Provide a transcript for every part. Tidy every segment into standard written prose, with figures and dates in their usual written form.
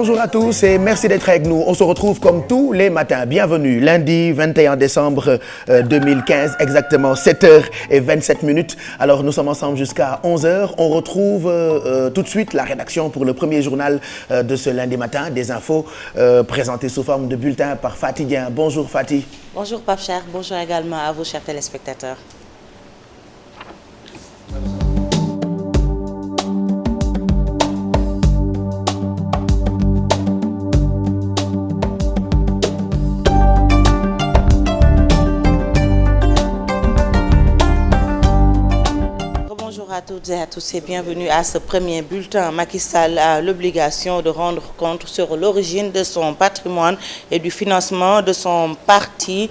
bonjour à tous et merci d'être avec nous. On se retrouve comme tous les matins. Bienvenue, lundi 21 décembre 2015, exactement 7h27. Alors nous sommes ensemble jusqu'à 11h. On retrouve tout de suite la rédaction pour le premier journal de ce lundi matin. Des infos présentées sous forme de bulletin par Fatih Dieng. Bonjour Fatih. Bonjour Pape Cher, bonjour également à vous chers téléspectateurs. Bonjour à toutes et à tous et bienvenue à ce premier bulletin. Macky Sall a l'obligation de rendre compte sur l'origine de son patrimoine et du financement de son parti,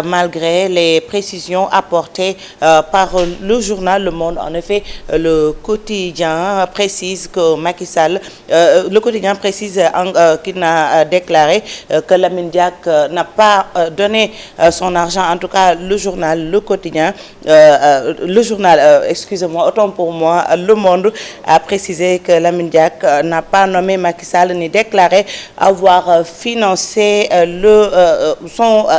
malgré les précisions apportées par le journal Le Monde. En effet, le quotidien précise que Macky Sall, qu'il n'a déclaré que Lamine Diack n'a pas donné son argent. En tout cas, le journal, le quotidien, autant pour moi, Le Monde a précisé que Lamine Diack n'a pas nommé Macky Sall ni déclaré avoir financé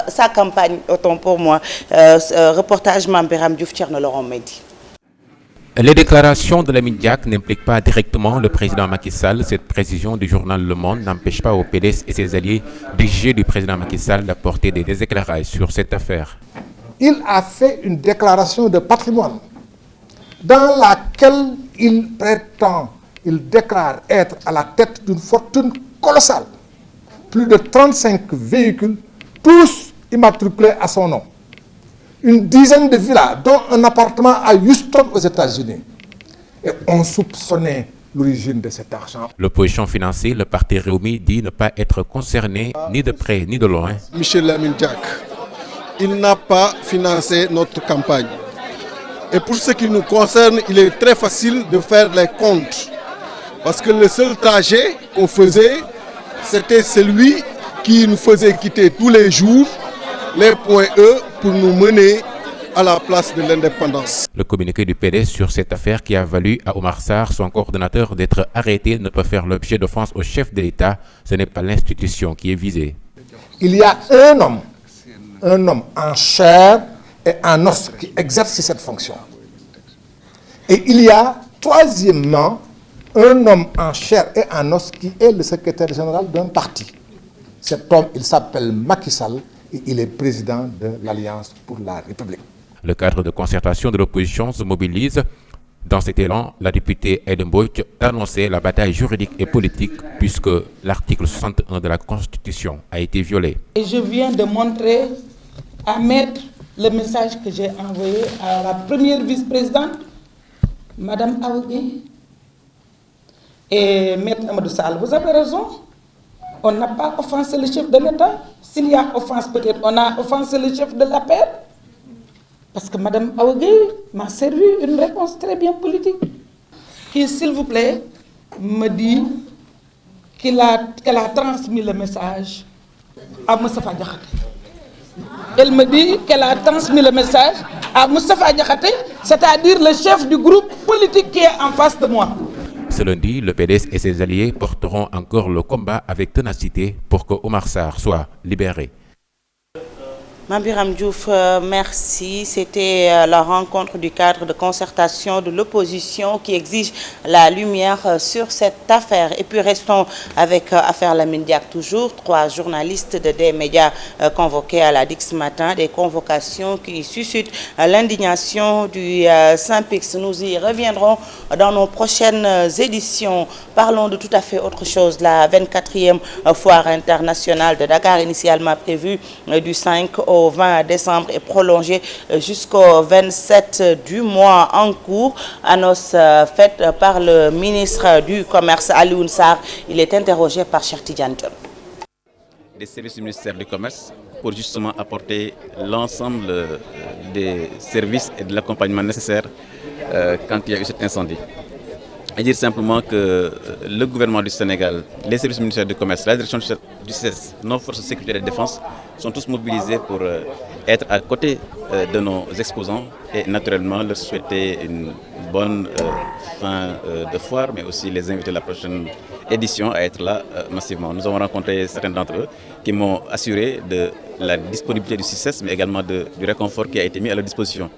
sa campagne, autant pour moi. Reportage Mame Birame Diouf, Thierno Laurent Mendy. Les déclarations de Lamine Diack n'impliquent pas directement le président Macky Sall. Cette précision du journal Le Monde n'empêche pas au PDS et ses alliés d'exiger du président Macky Sall d'apporter des éclairages sur cette affaire. Il a fait une déclaration de patrimoine dans laquelle il déclare être à la tête d'une fortune colossale. Plus de 35 véhicules, tous immatriculés à son nom. Une dizaine de villas, dont un appartement à Houston aux États-Unis. Et on soupçonnait l'origine de cet argent. L'opposition financière, le parti Rewmi, dit ne pas être concerné ni de près ni de loin. Michel Lamine Diack, il n'a pas financé notre campagne. Et pour ce qui nous concerne, il est très facile de faire les comptes. Parce que le seul trajet qu'on faisait, c'était celui qui nous faisait quitter tous les jours les points E pour nous mener à la place de l'indépendance. Le communiqué du PDS sur cette affaire qui a valu à Oumar Sarr, son coordonnateur, d'être arrêté ne peut faire l'objet d'offense au chef de l'État. Ce n'est pas l'institution qui est visée. Il y a un homme en chair et en os qui exerce cette fonction. Et il y a, troisièmement, un homme en chair et en os qui est le secrétaire général d'un parti. Cet homme, il s'appelle Macky Sall et il est président de l'Alliance pour la République. Le cadre de concertation de l'opposition se mobilise. Dans cet élan, la députée Aïda Mbodj a annoncé la bataille juridique et politique puisque l'article 61 de la Constitution a été violé. Et je viens de montrer à Maître le message que j'ai envoyé à la première vice-présidente, Madame Aougui et Maître Amadou Sall. Vous avez raison, on n'a pas offensé le chef de l'État. S'il y a offense, peut-être on a offensé le chef de la paix. Parce que Madame Aougui m'a servi une réponse très bien politique. Qui, s'il vous plaît, me dit qu'elle a transmis le message à Moustapha Diakhaté. Elle me dit qu'elle a transmis le message à Moustapha Diakhaté, c'est-à-dire le chef du groupe politique qui est en face de moi. Ce lundi, le PDS et ses alliés porteront encore le combat avec ténacité pour que Oumar Sarr soit libéré. Mame Birame Diouf, merci. C'était la rencontre du cadre de concertation de l'opposition qui exige la lumière sur cette affaire. Et puis restons avec affaire Lamine Diack toujours. 3 journalistes des médias convoqués à la DIC ce matin. Des convocations qui suscitent l'indignation du Synpics. Nous y reviendrons dans nos prochaines éditions. Parlons de tout à fait autre chose. La 24e foire internationale de Dakar, initialement prévue du 5 au 20 décembre est prolongée jusqu'au 27 du mois en cours. Annonce faite par le ministre du Commerce, Alioune Sarr. Il est interrogé par Cheikh Tidiane Dione. Des services du ministère du Commerce pour justement apporter l'ensemble des services et de l'accompagnement nécessaire quand il y a eu cet incendie. Et dire simplement que le gouvernement du Sénégal, les services du ministère du Commerce, la direction du CES, nos forces de sécurité et de défense sont tous mobilisés pour être à côté de nos exposants et naturellement leur souhaiter une bonne fin de foire, mais aussi les inviter à la prochaine édition à être là massivement. Nous avons rencontré certains d'entre eux qui m'ont assuré de la disponibilité du CICES, mais également du réconfort qui a été mis à leur disposition.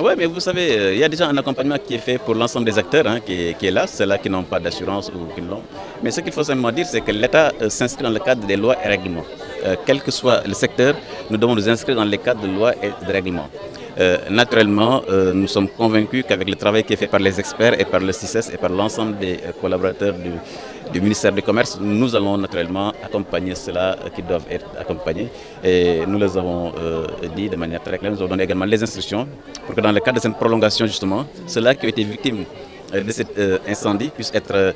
Oui, mais vous savez, il y a déjà un accompagnement qui est fait pour l'ensemble des acteurs qui est là, ceux-là qui n'ont pas d'assurance ou qui l'ont. Mais ce qu'il faut simplement dire, c'est que l'État s'inscrit dans le cadre des lois et règlements. Quel que soit le secteur, nous devons nous inscrire dans les cadres de lois et de règlements. Naturellement, nous sommes convaincus qu'avec le travail qui est fait par les experts et par le CICES et par l'ensemble des collaborateurs du ministère du Commerce, nous allons naturellement accompagner ceux-là qui doivent être accompagnés. Et nous les avons dit de manière très claire, nous avons donné également les instructions pour que dans le cadre de cette prolongation, justement, ceux-là qui ont été victimes de cet incendie puissent être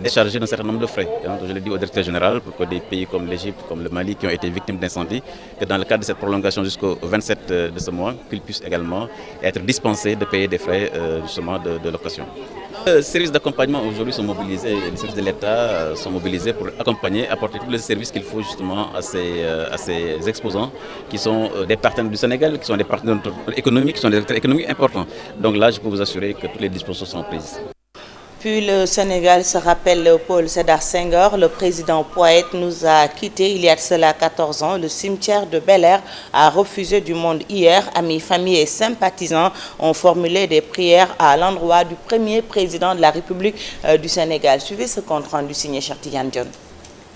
déchargés d'un certain nombre de frais. Je l'ai dit au directeur général pour que des pays comme l'Égypte, comme le Mali qui ont été victimes d'incendie, que dans le cadre de cette prolongation jusqu'au 27 de ce mois, qu'ils puissent également être dispensés de payer des frais justement de location. Les services d'accompagnement aujourd'hui sont mobilisés, les services de l'État sont mobilisés pour accompagner, apporter tous les services qu'il faut justement à ces exposants qui sont des partenaires du Sénégal, qui sont des partenaires économiques, qui sont des acteurs économiques importants. Donc là, je peux vous assurer que toutes les dispositions sont prises. Puis le Sénégal se rappelle Léopold Sédar Senghor. Le président poète nous a quittés il y a de cela 14 ans. Le cimetière de Bel-Air a refusé du monde hier. Amis, familles et sympathisants ont formulé des prières à l'endroit du premier président de la République du Sénégal. Suivez ce compte rendu signé Cheikh Tidiane Dione.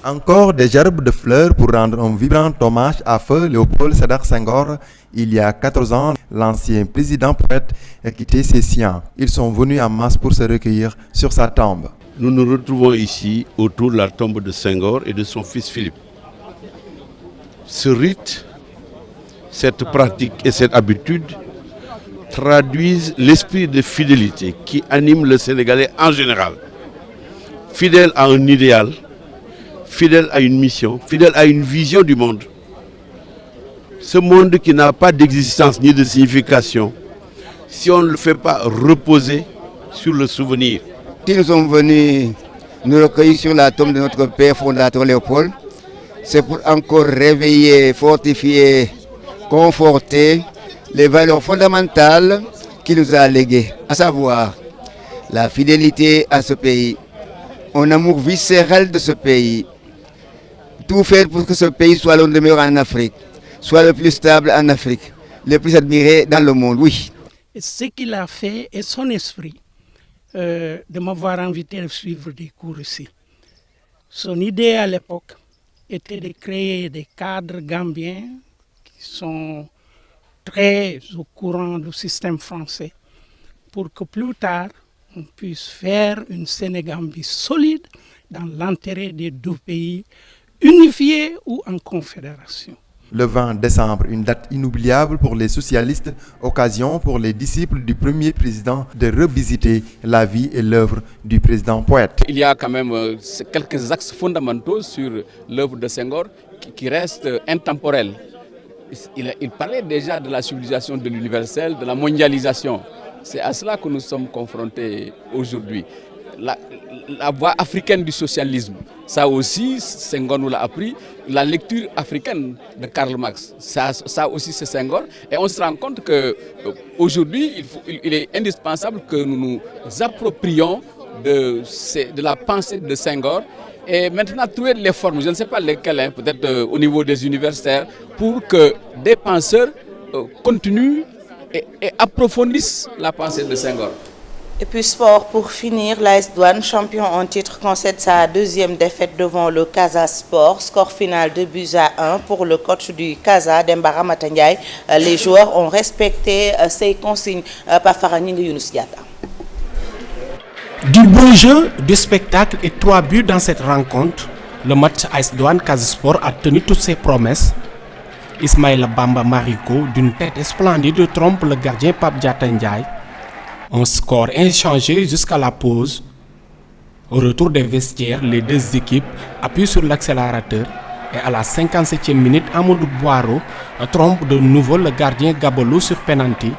Encore des gerbes de fleurs pour rendre un vibrant hommage à feu Léopold Sédar Senghor. Il y a 14 ans, l'ancien président poète a quitté ses siens. Ils sont venus en masse pour se recueillir sur sa tombe. Nous nous retrouvons ici autour de la tombe de Senghor et de son fils Philippe. Ce rite, cette pratique et cette habitude traduisent l'esprit de fidélité qui anime le Sénégalais en général. Fidèle à un idéal, fidèle à une mission, fidèle à une vision du monde. Ce monde qui n'a pas d'existence ni de signification, si on ne le fait pas reposer sur le souvenir. Si nous sommes venus nous recueillir sur la tombe de notre père fondateur Léopold, c'est pour encore réveiller, fortifier, conforter les valeurs fondamentales qu'il nous a léguées, à savoir la fidélité à ce pays, un amour viscéral de ce pays, tout faire pour que ce pays soit l'un des meilleurs en Afrique, soit le plus stable en Afrique, le plus admiré dans le monde, oui. Ce qu'il a fait et son esprit de m'avoir invité à suivre des cours ici. Son idée à l'époque était de créer des cadres gambiens qui sont très au courant du système français pour que plus tard on puisse faire une Sénégambie solide dans l'intérêt des deux pays unifiés ou en confédération. Le 20 décembre, une date inoubliable pour les socialistes, occasion pour les disciples du premier président de revisiter la vie et l'œuvre du président poète. Il y a quand même quelques axes fondamentaux sur l'œuvre de Senghor qui restent intemporels. Il parlait déjà de la civilisation de l'universel, de la mondialisation. C'est à cela que nous sommes confrontés aujourd'hui. La voie africaine du socialisme, ça aussi, Senghor nous l'a appris. La lecture africaine de Karl Marx, ça aussi c'est Senghor. Et on se rend compte qu'aujourd'hui, il est indispensable que nous nous approprions de la pensée de Senghor et maintenant trouver les formes, je ne sais pas lesquelles, peut-être au niveau des universitaires, pour que des penseurs continuent et approfondissent la pensée de Senghor. Et puis sport pour finir, l'AS Douanes, champion en titre, concède sa deuxième défaite devant le Casa Sport. Score final 2-1 pour le coach du Casa, Demba Ramata Ndiaye. Les joueurs ont respecté ses consignes par Farani Younous Diatta. Du bon jeu, du spectacle et 3 buts dans cette rencontre. Le match AS Douanes Casa Sport a tenu toutes ses promesses. Ismaël Bamba Mariko, d'une tête splendide, trompe le gardien Pape Diatta Ndiaye. Un score inchangé jusqu'à la pause. Au retour des vestiaires, les deux équipes appuient sur l'accélérateur et à la 57e minute, Amadou Boiro trompe de nouveau le gardien Gabolou sur penalty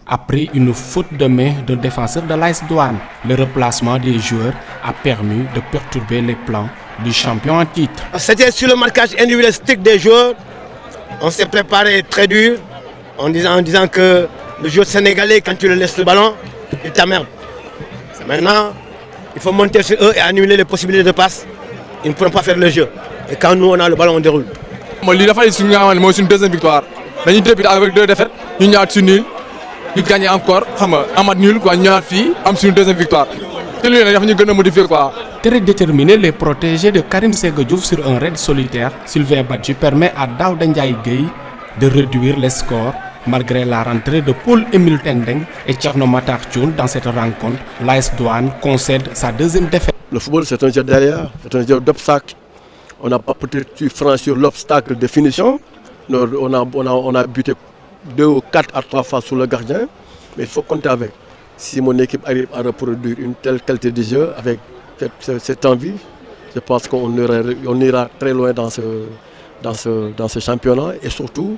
après une faute de main d'un défenseur de l'AS Douanes. Le replacement des joueurs a permis de perturber les plans du champion en titre. C'était sur le marquage individuel strict des joueurs On s'est préparé très dur en disant que le jeu sénégalais, quand tu le laisses le ballon, il t'emmerde. Maintenant, il faut monter sur eux et annuler les possibilités de passe. Ils ne pourront pas faire le jeu. Et quand nous, on a le ballon, on déroule. Moi, l'idée c'est une deuxième victoire. Nous débuté avec 2 défaites, nous avons sur nul, nous gagnons encore, nous avons nul, nous avons une deuxième victoire. Très déterminé, les protégés de Karim Séga Diouf sur un raid solitaire, Sylvain Badji permet à Daouda Ndiaye Gueye de réduire les scores malgré la rentrée de Paul-Émile Tendeng et Thierno Matar Thioune dans cette rencontre. L'AS Douanes concède sa deuxième défaite. Le football, c'est un jeu derrière, c'est un jeu d'obstacles. On n'a pas peut-être pu franchir l'obstacle de finition. On a buté 2 ou 4 à 3 fois sur le gardien, mais il faut compter avec. Si mon équipe arrive à reproduire une telle qualité de jeu avec cette envie, je pense qu'on ira très loin dans ce championnat et surtout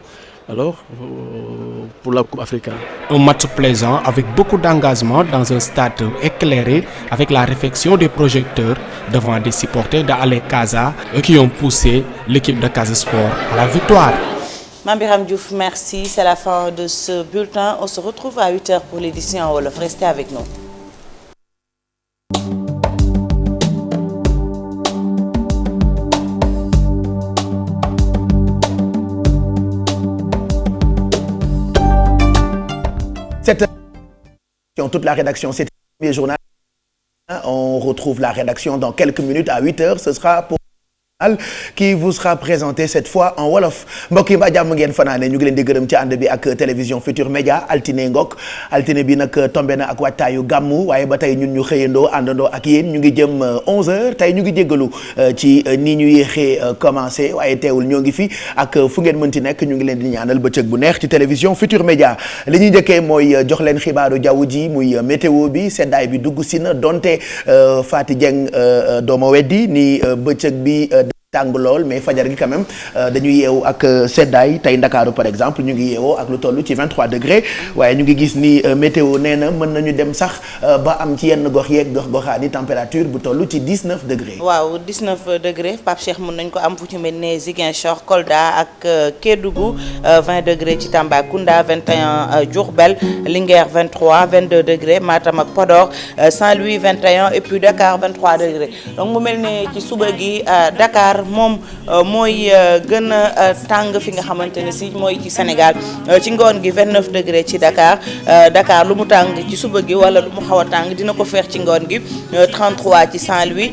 pour la Coupe africaine. Un match plaisant avec beaucoup d'engagement dans un stade éclairé avec la réflexion des projecteurs devant des supporters d'Ale Casa qui ont poussé l'équipe de Casa Sport à la victoire. Mame Birame Diouf, merci. C'est la fin de ce bulletin. On se retrouve à 8h pour l'édition en wolof. Restez avec nous. Toute la rédaction, c'est le premier journal. On retrouve la rédaction dans quelques minutes à 8h. Ce sera pour qui vous sera présenté cette fois en wolof mbokk yi mbaa jàmm ngeen fanaane ñu ngi leen di gërëm ci ànd bi ak télévision Futur Média altine ngok altine bi nag tombé na ak waajtaayu gàmmu waaye ba tey ñun ñu xëyandoo àndandoo ak yéen ñu ngi jëm 11h tey ñu ngi jéggalu ci ni ñu yéexee commencé waaye teewul ñoo ngi fi ak fu ngeen mënti nekk ñu ngi leen di ñaanal bëccëg bu neex ci télévision Futur Média li ñuy njëkkee mooy jox leen xibaaru jaww ji muy météo bi seddaay bi dugg si na donte Fati Dieng dooma weddi ni bëccëg bi tàng lool mais fajar gi quand même dañuy yeewu ak seddaay tey Ndakaaru par exemple ñu ngi yeewoo ak lu toll ci 23 degrés waaye ñu ngi gis ni météo nee na mën nañu dem sax ba am ci yenn gox yeeg goxaani température bu toll ci 19 degrés. waaw 19 degrés Pape Cheikh mën nañ ko am fu ci mel ne Ziguinchor Kolda ak Kédougou 20 degrés ci Tambacounda 21 Diourbel Linguère 23 22 degrés Matam ak Podor Saint-Louis 21 et puis Dakar 23 degrés donc mu mel ne ci suba gi Dakar. moom mooy gën a tàng fi nga xamante ne si mooy ci Sénégal ci ngoon gi 29 degrés ci Dakar Dakar lu mu tàng ci suba gi wala lu mu xaw a tàng dina ko feex ci ngoon gi 33 ci Saint-Louis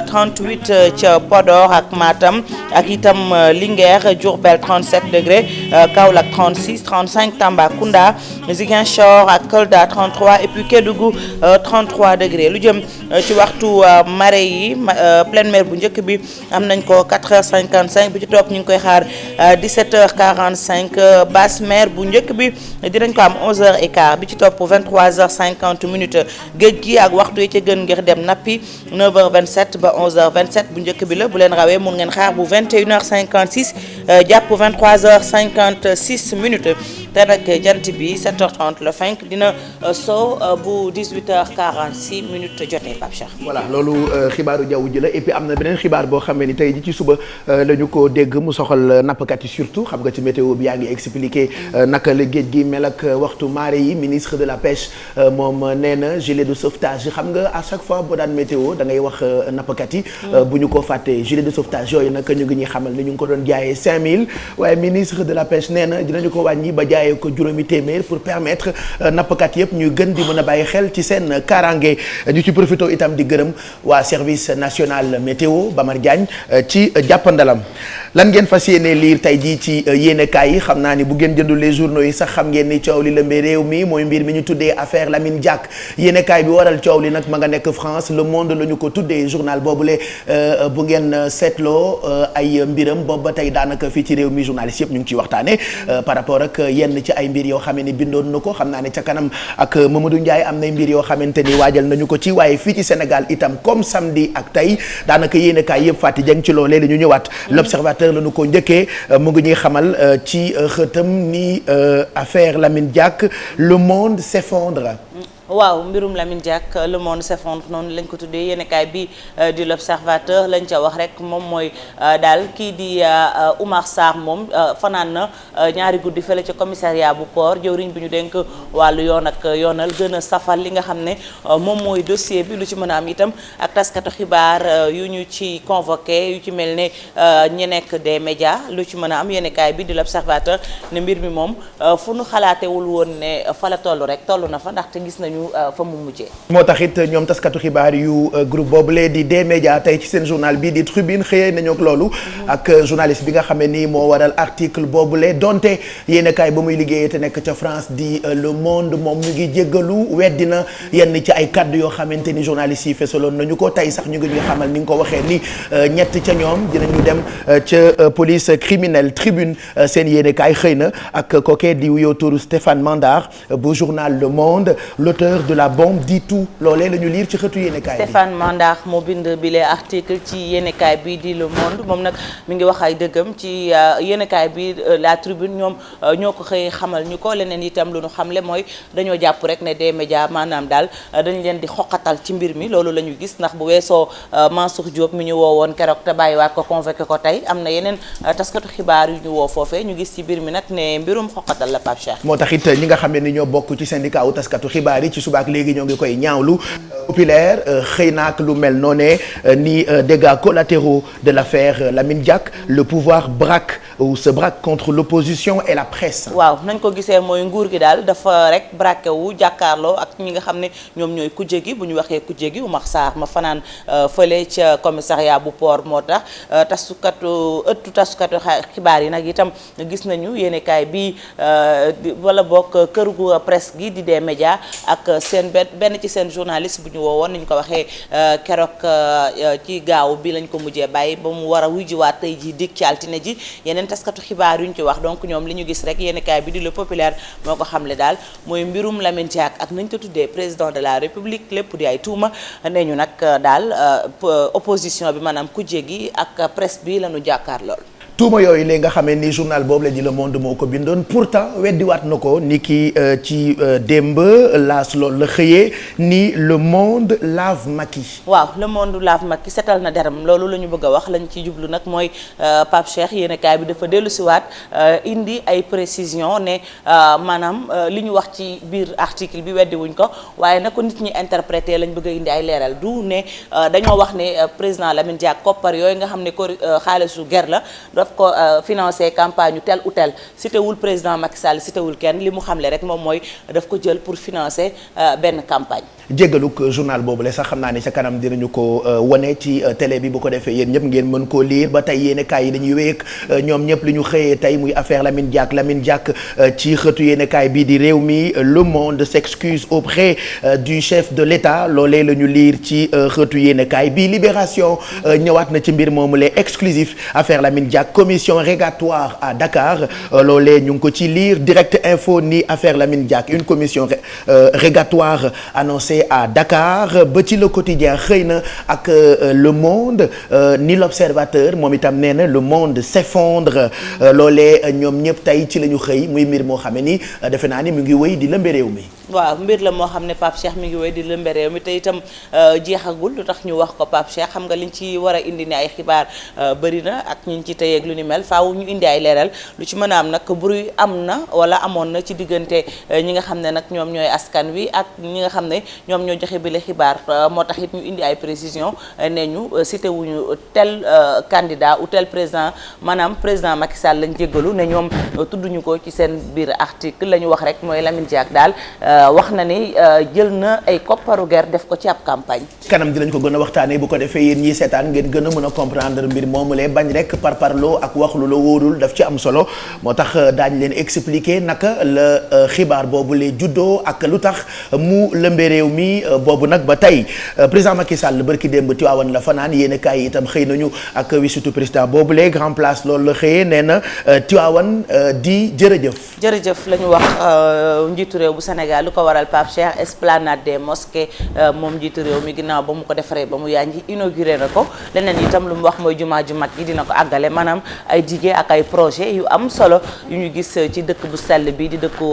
38 ca Podor ak Matam ak itam Linguère Diourbel 37 degrés Kaolack 36 35 Tambacounda Ziguinchor ak Kolda 33 et puis Kédougou 33 degrés lu jëm ci waxtu marée yi pleine mer bu njëkk bi am nañ ko 4h55 bi ci topp ñu ngi koy xaar 17h45 basse mer bu njëkk bi dinañ ko am 11h15 bi ci topp 23h50 minutes géej gi ak waxtu yi ca gën ngir dem nappi 9h27 ba 11h27 bu njëkk bi la bu leen rawee mun ngeen xaar bu 21h56 jàpp 23h56 minutes te nag jant bi 7h30 la fenk dina soo bu 18h46 minutes jotee Pape Cheikh. voilà loolu xibaaru jaww ji la et puis am na beneen xibaar boo xam ne ni tey ji ci suba la ñu ko dégg mu soxal nappkat yi surtout xam nga ci météo bi yaa ngi expliqué naka la géej gi mel ak waxtu marée yi ministre de la pêche moom nee na gilet de sauvetage yi xam nga à chaque fois boo daan météo da ngay wax nappkat yi bu ñu ko fàttee gilet de sauvetage yooyu nag ñu ngi ñuy xamal ne ñu ngi ko doon jaayee 5000 waaye ministre de la pêche nee na dinañu ko wàññi ba jaayee ko juróomi téeméer pour permettre nappkat yëpp ñu gën di mën a bàyyi xel ci seen kaaraange ñu ci profité itam di gërëm waa service national météo Bamar Diagne ci jàppandalam lan ngeen fas yéene lire tey jii ci yéenekaay yi xam naa ni bu ngeen jëndul les journaux yi sax xam ngeen ni coow li lëmbee réew mi mooy mbir mi ñu tuddee affaire Lamine Diack yéenekaay bi waral coow li nag ma nga nekk France Le Monde la ñu ko tuddee journal boobule bu ngeen seetloo ay mbiram boobu ba tey daanaka fii ci réew mi journaliste yëpp ñu ngi ciy waxtaane par rapport ak yenn ci ay mbir yoo xam ne bindoon na ko xam naa ne ca kanam ak Mamadou Ndiaye am na mbir yoo xamante ni waajal nañu ko ci waaye fii ci Sénégal itam comme samedi ak tey daanaka yéenekaay yëpp Fati Dieng ci loolee la ñu ñëwaat l'observateur la ñu ko njëkkee mu ngi ñuy xamal ci xëtam ni affaire Lamine Diack le monde s'effondre waaw mbirum Lamine Diack le monde s'effondre noonu lañ ko tuddee yéenekaay bi di l'Observateur lañ ca wax rek moom mooy daal kii di Oumar Sarr moom fanaan na ñaari guddi fële ca commissariat bu port jëwriñ bi ñu dénk wàllu yoon ak yoonal gën a safal li nga xam ne moom mooy dossier bi lu ci mën a am itam ak taskatu xibaar yu ñu ci convoqué yu ci mel ne ñi nekk des médias lu ci mën a am yéenekaay bi di l'Observateur ne mbir mi moom fu nu xalaatewul woon ne fa la toll rek toll na fa ndaxte gis nañu fa mu mujjee. moo tax it ñoom taskatu xibaar yu groupe boobule di des médias tey ci seen journal bii di Tribune xëyee nañu ak loolu ak journaliste bi nga xam ne nii moo waral article boobule donte yéenekaay ba muy liggéeyee te nekk ca France di Le Monde moom ñu ngi jéggalu weddina yenn ci ay kaddu yoo xamante ni journalistes yi fesaloon nañu ko tey sax ñu ngi ñuy xamal ni nga ko waxee ni ñett ca ñoom dinañu dem ca police criminelle Tribune seen yéenekaay xëy na ak kookee di wuyoo turu Stéphane Mandar bu journal Le Monde l'auteur de la bombe dit tout loolee la ñu liir ci xëtu yéenekaay bi. Stéphane Mandar moo bind bile article ci yéenekaay bi di Le Monde moom nag mi ngi wax ay dëggam ci yéenekaay bi la Tribune ñoom ñoo ko xëy xamal ñu ko leneen itam lu ñu xamle mooy dañoo jàpp rek ne des médias maanaam daal dañu leen di xoqatal ci mbir mi loolu la ñu gis ndax bu weesoo Mansour Diop mi ñu woowoon keroog te bàyyiwaat ko convoqué ko tey am na yeneen taskatu xibaar yu ñu woo foofee ñu gis ci mbir mi nag ne mbirum xoqatal la Pape Cheikh. moo tax it ñi nga xam ne ni ñoo bokk ci syndicat wu taskatu xibaar yi ci subaak léegi ñoo ngi koy ñaawlu populaire xëy na ak lu mel noonee ni dégâts collatéraux de l'affaire Lamine Diack le pouvoir braque ou se braque contre l'opposition et la presse. waaw nañ ko gisee mooy nguur gi daal dafa rek braqué wu jàkkaarloo ak ñi nga xam ne ñoom ñooy kujje gi bu ñu waxee kujje gi Oumar Sarr ma fanaan fële ca commissariat bu port moo tax ëttu tasukatu xibaar yi nag itam gis nañu yéenekaay bi wala bokk kër gu presse gi di des médias ak seen benn ci seen journaliste bu ñu woowoon ni ñu ko waxee keroog ci gaaw bi lañ ko mujjee bàyyi ba mu war a wujjiwaat tey ji dik ci altine ji yeneen taskatu xibaar yu ñu ci wax donc ñoom li ñu gis rek yéenekaay bi di Le Populaire moo ko xamle daal mooy mbirum Lamine Diack ak nañ ko tuddee président de la République lépp di ay tuuma nee ñu nag daal opposition bi maanaam kujje gi ak presse bi la ñu jàkkaar lool. tuuma yooyu léegi nga xamee ni journal boobu la di Le Monde moo ko bindoon pourtant weddiwaat na ko ni ki ci démb laas loolu la xëyee ni Le Monde lave Macky. waaw Le Monde lave Macky setal na deram loolu la ñu bëgg a wax lañ ci jublu nag mooy Pape Cheikh yéenekaay bi dafa dellu siwaat indi ay précision ne maanaam li ñu wax ci biir article bi weddi wuñ ko waaye na ko nit ñi interprété lañ bëgg a indi ay leeral du ne dañoo wax ne président Lamine Diack koppar yooyu nga xam ne ko xaalisu ger la ko financé campagne tel ou tel cité wul président Macky Sall cité wul kenn li mu xamle rek moom mooy daf ko jël pour financer benn campagne. jéggaluk journal boobu la sax xam naa ne ca kanam dinañu ko wane ci télé bi bu ko defee yéen ñëpp ngeen mën koo lire ba tey yéenekaay yi dañuy wéy ak ñoom ñëpp li ñu xëyee tey muy affaire Lamine Diack ci xëtu yéenekaay bii di réew mi Le Monde s'excuse auprès du chef de l'État loolee la ñu lire ci xëtu yéenekaay bi Libération ñëwaat na ci mbir moomu les exclusif affaire Lamine Diack commission régatoire à Dakar loolee ñu ngi ko ci lire Direct Info ni affaire Lamine Diack une commission régatoire annoncée à Dakar ba ci Le Quotidien xëy na ak Le Monde ni L'Observateur moom itam nee na Le Monde s'effondre loolee ñoom ñëpp tey ci la ñu xëy muy mbir moo xam ne ni defe naa ni mu ngi wéy di lëmbe réew mi. waaw mbir la moo xam ne Pape Cheikh mi ngi wéy di lëmbe réew mi te itam jeexagul lu tax ñu wax ko Pape Cheikh xam nga liñ ci war a indi ne ay xibaar bëri na ak ñu ci tëyeeg lu ni mel faaw ñu indi ay leeral lu ci mën a am nag bruit am na wala amoon na ci diggante ñi nga xam ne nag ñoom ñooy askan wi ak ñi nga xam ne ñoom ñoo joxe bi la xibaar moo tax it ñu indi ay précision ne ñu cité wuñu tel candidat ou tel président maanaam président Macky Sall lañ jéggalu ne ñoom tudduñu ko ci seen biir article la ñu wax rek mooy Lamine Diack daal wax na ni jël na ay kopparu ger def ko ci ab campagne. kanam dinañ ko gën a waxtaanee bu ko defee yéen ñii seetaan ngeen gën a mën a comprendre mbir moomu lee bañ rek parparloo ak wax lu la wóorul daf ci am solo moo tax daañu leen expliquer naka la xibaar boobu lee juddoo ak lu tax mu lëmbee réew mi boobu nag ba tey président Macky Sall barki démb Tivaouane la fanaan yéen kaay itam xëy nañu ak wisitu président boobu lee grand place loolu la xëyee nee na Tivaouane di jërëjëf. jërëjëf la ñu wax njiitu réew bu Sénégal lu ko waral Pape Cheikh esplanade des mosquées moom njiitu réew mi ginnaaw ba mu ko defaree ba mu yànji inauguré na ko leneen itam lu mu wax mooy jumaa ju mag gi dina ko àggale maanaam ay jigéen ak ay projet yu am solo yu ñu gis ci dëkk bu sell bi di dëkku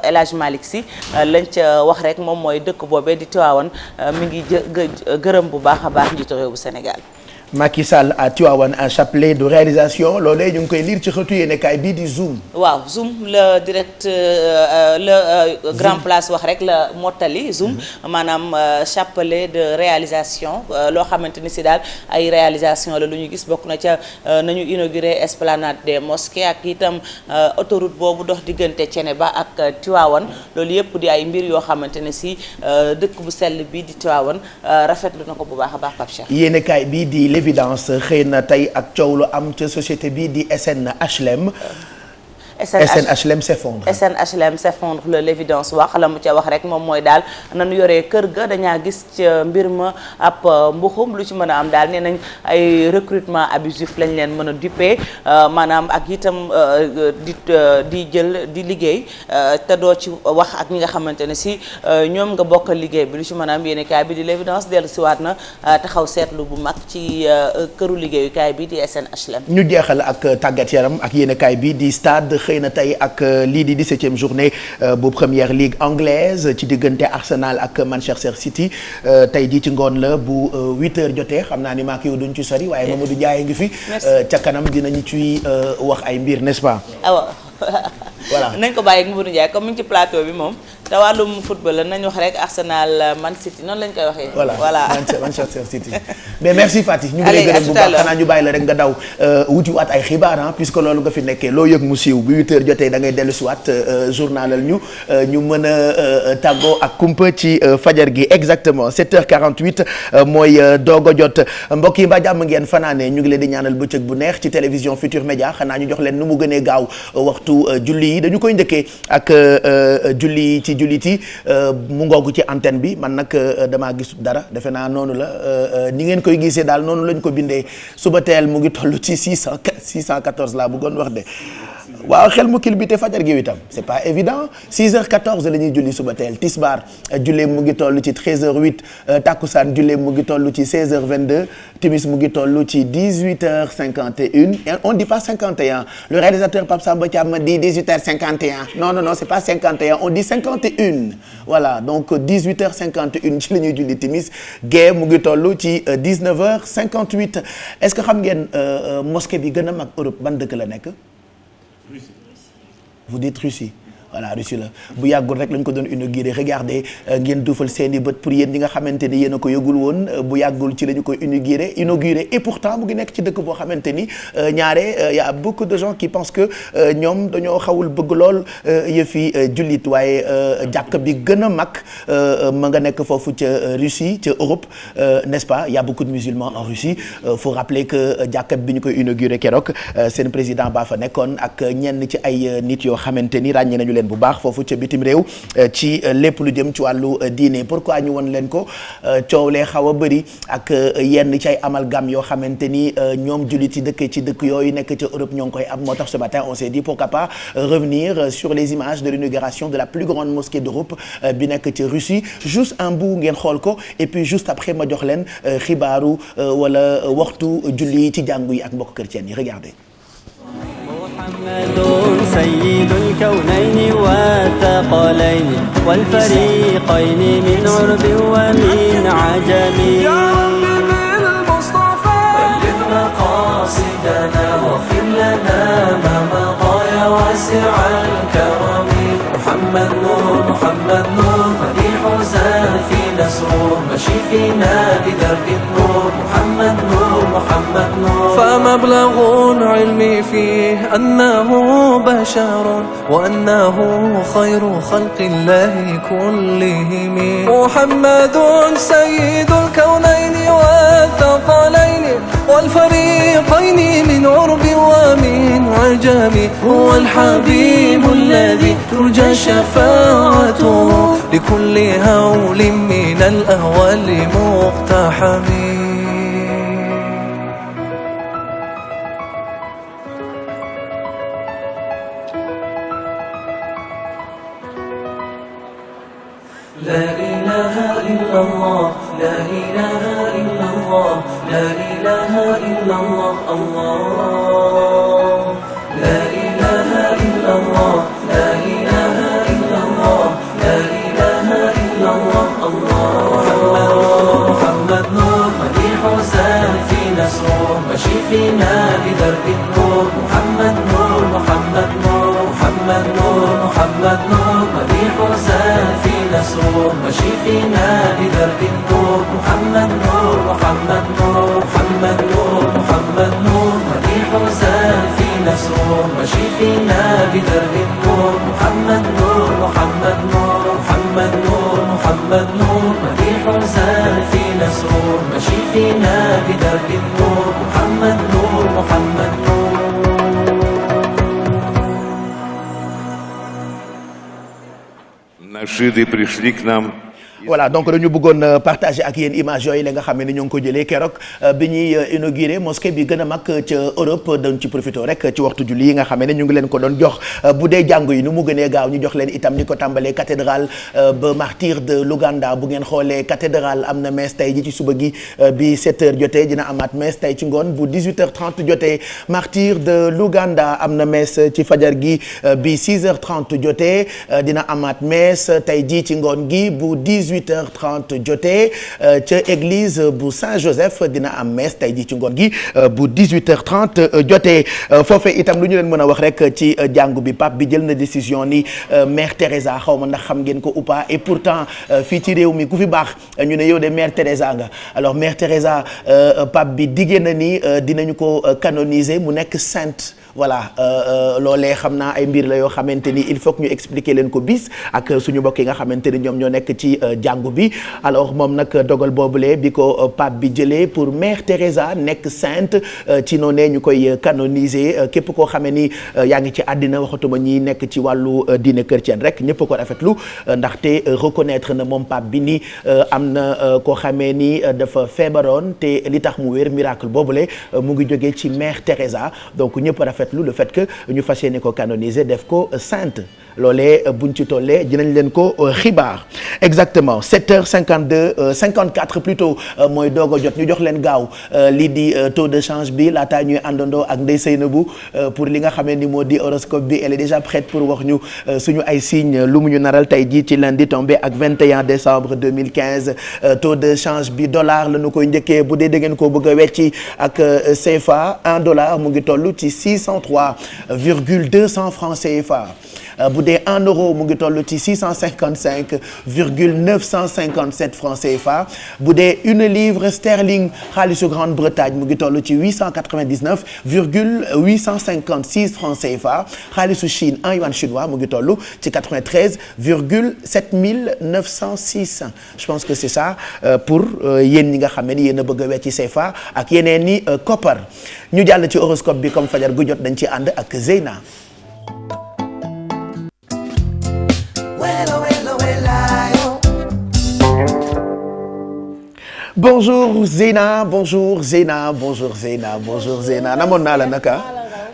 El Hadj Malick Sy lañ ca wax rek moom mooy dëkk boobee di Tivaouane mi ngi gërëm bu baax a baax njiitu réew bu Sénégal. Macky Sall à Tivaouane un chapelet de réalisation loolee ñu ngi koy lire ci xëtu yéenekaay bii di Zoom. waaw Zoom le direct le grand place wax rek la mottali Zoom maanaam chapelet de réalisation loo xamante ni si daal ay réalisation la lu ñu gis bokk na ca nañu inauguré esplanade des mosquées ak itam autoroute boobu dox diggante Thiénaba ak Tivaouane loolu yëpp di ay mbir yoo xamante ne si dëkk bu sell bi di Tivaouane rafetlu na ko bu baax a baax Pape Cheikh. yéenekaay bii di l'évidence xëy na tey ak coow lu am ca société bi di SNHLM. SNHLM s'effondre. SNHLM s'effondre la l'évidence wax la mu ca wax rek moom mooy daal nanu yoree kër ga dañaa gis ca mbir ma ab mbuxum lu ci mën a am daal nee nañ ay recrutement abusif lañ leen mën a duppee maanaam ak itam di jël di liggéey te doo ci wax ak ñi nga xamante ne si ñoom nga bokk liggéey bi lu ci mën a am yéenekaay bi di l'évidence dellu siwaat na taxaw seetlu bu mag ci këru liggéeyukaay bi di SNHLM. ñu jeexal ak tàggat yaram ak yéenekaay bi di stade. xëy na tey ak lii di 17e journée bu première ligue anglaise ci diggante Arsenal ak Manchester City tey jii ci ngoon la bu 8h jotee xam naa ni maa ngi duñ ci sori waaye Mamadou Ndiaye ngi fi. ca kanam dinañu ciy wax ay mbir n'est-ce pas. voilà nañ ko bàyyi ak Mamadou Ndiaye comme mi ngi ci plateau bi moom te wàllum football la nañ wax rek Arsenal Man City noonu lañ koy waxee. voilà Manchester City mais merci Fatick ñu ngi lay gërëm bu baax xanaa ñu bàyyi la rek nga daw wutiwaat ay xibaar puisque loolu nga fi nekkee loo yëg mu siiw bu 8h jotee da ngay dellu siwaat journalal ñu mën a tàggoo ak kumpa ci fajar gi exactement 7h48 mooy doog a jot mbokk yi mbaa jàmm ngeen fanaane ñu ngi leen di ñaanal bëccëg bu neex ci télévision Futur Média xanaa ñu jox leen nu mu gënee gaaw waxtu julli yi dañu koy njëkkee ak julli ci julliti mu ngoogu ci antenne bi man nag damaa gis dara defe naa noonu la ni ngeen koy gisee daal noonu lañ ko bindee suba teel mu ngi toll ci 614 laa bëggoon wax de waaw xel mu kilbite fajar gi itam c'est pas évident 6h14 la ñuy julli suba teel tisbaar jullee mu ngi toll ci 13h08 takkusaan jullee mu ngi toll ci 16h22 timis mu ngi toll ci 18h51 on dit pas 51 le réalisateur Pape Samba Thiam dit 18h51 non c'est pas 51 on dit 51 voilà donc 18h51 ci la ñuy julli timis gée mu ngi toll ci 19h58 est-ce que xam ngeen mosquée bi gën a mag Europe ban dëkk la nekk. Vous dites Russie voilà Russie la bu yàggul rek lañ ko doon inauguré regardez ngeen duufal seeni bët pour yéen ñi nga xamante ni yéen a ko yëgul woon bu yàggul ci la ñu koy inauguré et pourtant mu ngi nekk ci dëkk boo xamante ni ñaare y a beaucoup de gens qui pensent que ñoom dañoo xawul bëgg lool yëfi jullit waaye jàkk bi gën a mag ma nga nekk foofu ca Russie ca Europe n'est-ce pas y a beaucoup de musulmans en Russie faut rappeler que jàkk bi ñu koy inauguré keroog seen président baa fa nekkoon ak ñenn ci ay nit yoo xamante ni ràññee nañu leen bu baax foofu ca bitim réew ci lépp lu jëm ci wàllu diine pourquoi ñu won leen ko coow lee xaw a bëri ak yenn ci ay amalgame yoo xamante ni ñoom jullit yi dëkk ci dëkk yooyu nekk ca Europe ñoo ngi koy am moo tax ce matin on s'est dit pourquoi pas revenir sur les images de l'inauguration de la plus grande mosquée d'Europe bi nekk ci Russie juste un bout ngeen xool ko et puis juste après ma jox leen xibaaru wala waxtu julli ci jàngu yi ak mbokk chrétien yi regardez. محمد سيد الكونين والثقلين والفريقين من عرب ومن عجم يا رب بالمصطفى بلغ مقاصدنا واغفر لنا ما مضى يا واسع الكرم محمد نور مديح زافي نسرور مشي فينا بدرب النور محمد نور فمبلغ العلم فيه أنه بشر وأنه خير خلق الله كلهم محمد سيد الكونين والثقلين والفريقين من عرب ومن عجم هو الحبيب الذي ترجى شفاعته لكل هول من الأهوال مقتحم إله إلا الله لا إله إلا الله الله لا إله إلا الله لا إله إلا الله لا إله إلا الله الله محمد نور مديح وسام في نسره مشي فينا بدرب النور محمد نور محمد نور محمد نور محمد نور مديح وسام في نسره مشي فينا بدرب النور محمد نور محمد نور محمد نور محمد نور مديح وسام في نسره مشي فينا بدرب النور محمد نور محمد نور محمد نور محمد نور مديح وسام في نسره مشي فينا بدرب النور محمد نور محمد نور Нашиды пришли к нам. Voilà donc dañu bëggoon partager ak yéen image yooyu la nga xam ne ñoo ngi ko jëlee keroog bi ñuy inauguré mosquée bi gën a mag ca Europe dañ ci profité rek ci waxtu julli yi nga xam ne ñu ngi leen ko doon jox bu dee jàngu yi nu mu gënee gaaw ñu jox leen itam ni ko tàmbalee cathédrale ba martyr de l'Ouganda bu ngeen xoolee cathédrale am na messe tey ji ci suba gi bi 7h jotee dina amaat messe tey ci ngoon bu 18h30 jotee martyr de l'Ouganda am na messe ci fajar gi bi 6h30 jotee dina amaat messe tey ji ci ngoon gi bu 18h30 jotee ca église bu Saint-Joseph dina am messe tey jii ci ngoon gi bu 18h30 jotee foofee itam lu ñu leen mën a wax rek ci jàngu bi pape bi jël na décision ni mère Teresa xaw ma ndax xam ngeen ko ou pas et pourtant fii ci réew mi ku fi baax ñu ne yow de mère Teresa nga alors mère Teresa pape bi diggee na ni dinañu ko canoniser mu nekk sainte. Voilà loolee xam naa ay mbir la yoo xamante ni il faut que ñu expliquer leen ko bis ak suñu mbokk yi nga xamante ni ñoom ñoo nekk ci jàngu bi alors moom nag dogal boobule bi ko pape bi jëlee pour mère Teresa nekk sainte ci noonee ñu koy canoniser képp koo xamee ni yaa ngi ci àddina waxatuma ñi nekk ci wàllu diine chrétienne rek ñëpp ko rafetlu ndaxte reconnaître na moom pape bi ni am na koo xamee ni dafa feebaroon te li tax mu wér miracle boobule mu ngi jógee ci mère Teresa donc ñëpp rafetlu le fait que ñu fas yéene ko canoniser def ko sainte loolee buñ ci tollee dinañ leen ko xibaar exactement 7h52 54 plutôt mooy doog a jot ñu jox leen gaaw lii di taux de change bi laataa ñuy àndandoo ak Ndeye Seynabou pour li nga xamee ni moo di horoscope bi elle est déjà prête pour wax ñu suñu ay signes lu mu ñu naral tey jii ci lundi tombé ak 21 décembre 2015 taux de change bi dollar la ñu koy njëkkee bu dee da ngeen koo bëgg a wecci ak CFA $1 mu ngi toll ci 603,200 francs CFA. bu dee 1 euro mu ngi toll ci 655,957 francs CFA bu dee 1 livre sterling xaalisu Grande-Bretagne mu ngi toll ci 899,856 francs CFA xaalisu Chine 1 yuan chinois mu ngi toll ci 93,7906 je pense que c'est ça pour yéen ñi nga xam ne yéen a bëgg a wecc ci CFA ak yeneen ni koppar ñu jàll ci horoscope bi comme fajar gu jot dañ ci ànd ak Zeyna. Bonjour Zeyna bonjour Zeyna bonjour Zeyna bonjour Zeyna namoon naa la naka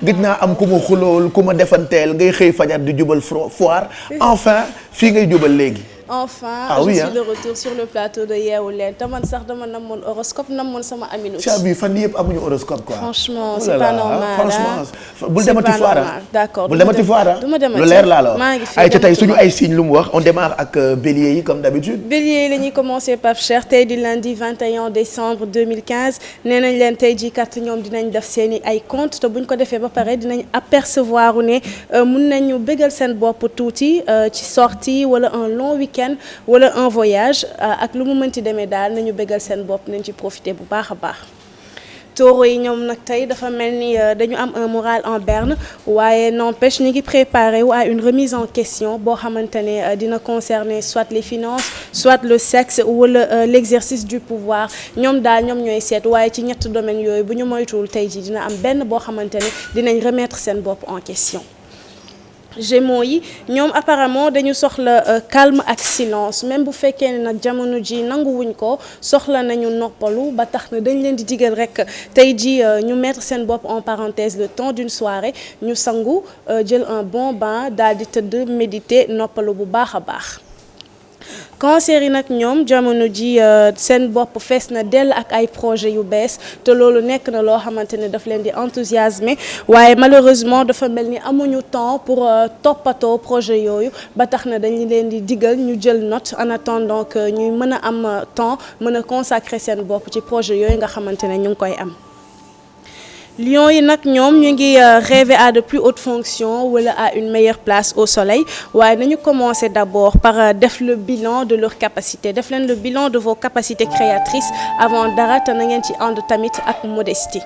gëj naa am ku ma xulool ku ma defanteel ngay xëy fajar di jubal foire enfin fii ngay jubal léegi. Enfin, ah, oui, je suis de retour sur le plateau de Yeewu Leen te man sax dama namoon horoscope namoon sama Aminou. caa bi fan yii yëpp amuñu horoscope quoi. franchement c'est pas normal franchement bul demati foire d'accord bul demati foire lu leer laa la wax. maa ngi fi ay ca tey suñu ay signes lu mu wax on démarre ak bélier yi comme d'habitude. bélier la ñuy commencer Pape Cheikh tey di lundi 21 décembre 2015 nee nañ leen tey jii kat ñoom dinañ def seeni ay compte te buñ ko defee ba pare dinañ apercevoir ne mun nañu bégal seen bopp tuuti ci sortie wala un long week-end wala un voyage ak lu mu mënti demee daal nañu bégal seen bopp nañ ci profiter bu baax a baax. taureau yi ñoom nag tey dafa mel ni dañu am un moral en berne waaye n'empêche ñu ngi préparé wu à une remise en question boo xamante ne dina concerner soit les finances soit le sexe wala l'exercice du pouvoir ñoom daal ñoom ñooy seet waaye ci ñett domaines yooyu bu ñu moytuwul tey ji dina am benn boo xamante ne dinañ remettre seen bopp en question. Gémeaux yi ñoom apparemment dañu soxla calme ak silence même bu fekkee ne nag jamono ji nanguwuñ ko soxla nañu noppalu ba tax na dañ leen di digal rek tey ji ñu mettre seen bopp en parenthèse le temps d'une soirée ñu sangu jël un bon bain daal di tëdd méditer noppalu bu baax a baax. cancer yi nag ñoom jamono ji seen bopp fees na dell ak ay projet yu bees te loolu nekk na loo xamante ne daf leen di enthousiasmer waaye malheureusement dafa mel ni amuñu temps pour toppatoo projet yooyu ba tax na dañu leen di digal ñu jël note en attendant que ñuy mën a am temps mën a consacrer seen bopp ci projet yooyu nga xamante ne ñu ngi koy am. Lions yi nag ñoom ñu ngi rêver à de plus hautes fonctions wala à une meilleure place au soleil waaye nañu commencer d'abord par def le bilan de leur capacité def leen le bilan de vos capacités créatrices avant dara te na ngeen ci ànd tamit ak modestie.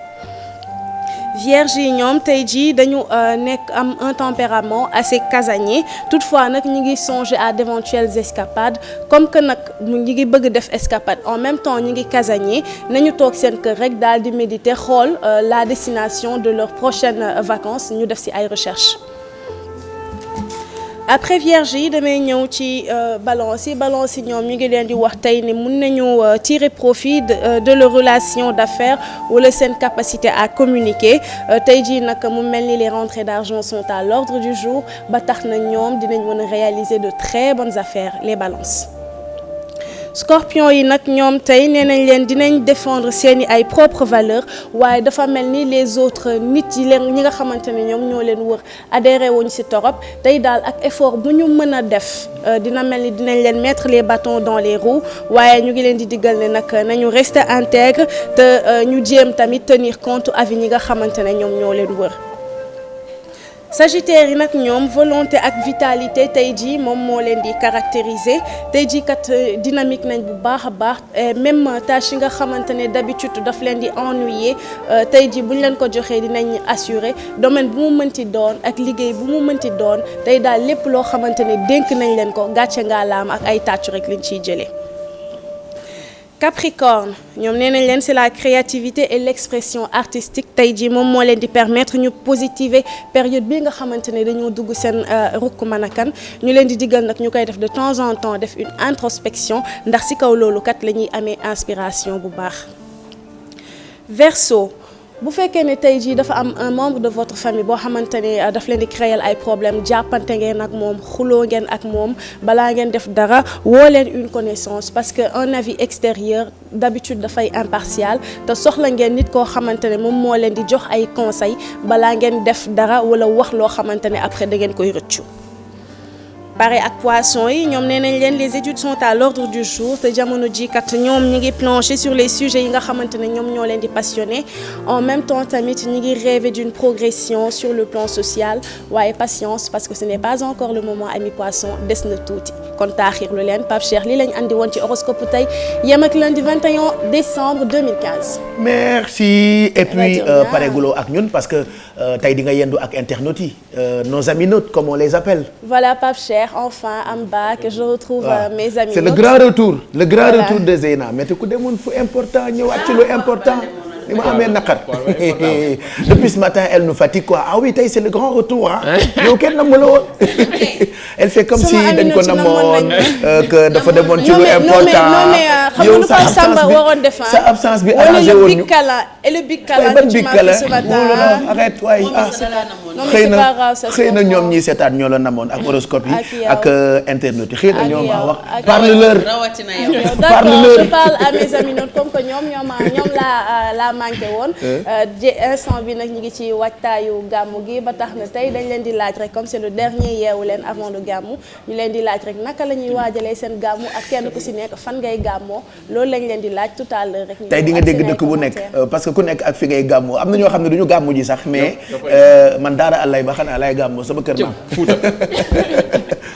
Vierge yi ñoom tey jii dañu nekk am un tempérament assez casanier toutefois nag ñu ngi songer à d'éventuelles escapades comme que nag ñu ngi bëgg def escapade en même temps ñu ngi casanier nañu toog seen kër rek daal di méditer xool la destination de leurs prochaines vacances ñu def ci ay recherches. Après Vierge yi damay ñëw ci Balance yi ñoom ñu ngi leen di wax tey ni mun nañu tirer profit de leur relation d'affaires wala seen capacité à communiquer tey jii nag mu mel ni les rentrées d'argent sont à l'ordre du jour ba tax na ñoom dinañ mën a réaliser de très bonnes affaires les Balances. Scorpion yi nag ñoom tey nee nañ leen dinañ défendre seeni ay propres valeurs waaye dafa mel ni les autres nit yi leen ñi nga xamante ne ñoom ñoo leen wër adhéré wuñ ci torop tey daal ak effort bu ñu mën a def dina mel ni dinañ leen mettre les bâtons dans les roues waaye ñu ngi leen di diggal ne nag nañu rester intègre te ñu jéem tamit tenir compte avis ñi nga xamante ne ñoom ñoo leen wër. Sagittaire yi nag ñoom volonté ak vitalité tey jii moom moo leen di caractériser tey jii kat dynamique nañ bu baax a baax même tâche yi nga xamante ne d'habitude daf leen di ennuyer tey jii bu ñu leen ko joxee dinañ assurer domaine bu mu mënti doon ak liggéey bu mu mënti doon tey daal lépp loo xamante ne dénk nañ leen ko gàcce ngaalaam ak ay tàccu rek lañ ciy jëlee. Capricorne ñoom nee nañ leen c'est la créativité et l'expression artistique tey jii moom moo leen di permettre ñu positiver période bi nga xamante ne dañoo dugg seen rukk mën a kan ñu leen di diggal nag ñu koy def de temps en temps def une introspection ndax ci kaw loolu kat la ñuy amee inspiration bu baax. Verseau bu fekkee ne tey jii dafa am un membre de votre famille boo xamante ne daf leen di créer ay problèmes jàppante ngeen ak moom xuloo ngeen ak moom balaa ngeen def dara woo leen une connaissance parce que un avis extérieur d'habitude dafay impartial te soxla ngeen nit koo xamante ne moom moo leen di jox ay conseils balaa ngeen def dara wala wax loo xamante ne après da ngeen koy rëccu. Pareil ak poisson yi ñoom nee nañ leen les études sont à l'ordre du jour te jamono ji kat ñoom ñi ngi plancher sur les sujets yi nga xamante ne ñoom ñoo leen di passionné en même temps tamit ñi ngi rêver d'une progression sur le plan social waaye patience parce que ce n'est pas encore le moment ami poisson des na tuuti kon taaxirlu leen Pape Cheikh li lañ andi woon ci horoscope tey yem ak lundi 21 décembre 2015. Merci et puis pareeguloo ak ñun parce que tey di nga yendu ak internautes yi nos aminautes comme on les appelle. Voilà Pape Cheikh. Enfin am bac je retrouve mes amis. C'est le grand retour retour de Zeyna mais te ku demoon fu important ñëwaat ci lu important ni ma amee naqar depuis ce matin elle nous fatigue quoi ah oui tey c'est le grand retour ah yow kenn namu la woon elle fait comme si dañ ko namoon que dafa demoon ci lu important yow sa absence bi arrangé woon ñu et le big câlin ban big câlin arrête waay xëy na ñoom ñii seetaan ñoo la namoon ak horoscope yi ak internet yi xëy na ñoom wax parle-leur d'accord je parle à mes amis comme que ñoom la manqué woon instant bi nag ñu ngi ci waajtaayu gàmmu gi ba tax na tey dañ leen di laaj rek comme c'est le dernier yeewu leen avant le gàmmu ñu leen di laaj rek naka la ñuy waajalee seen gàmmu ak kenn ku ci nekk fan ngay gàmmoo loolu lañ leen di laaj tout à l'heure rek tey di nga dégg dëkk bu nekk parce que ku nekk ak fi ngay gàmmoo am na ñoo xam ne du ñu gàmmu ji sax mais man daara àllay ba xanaa lay gàmmoo sama kër ma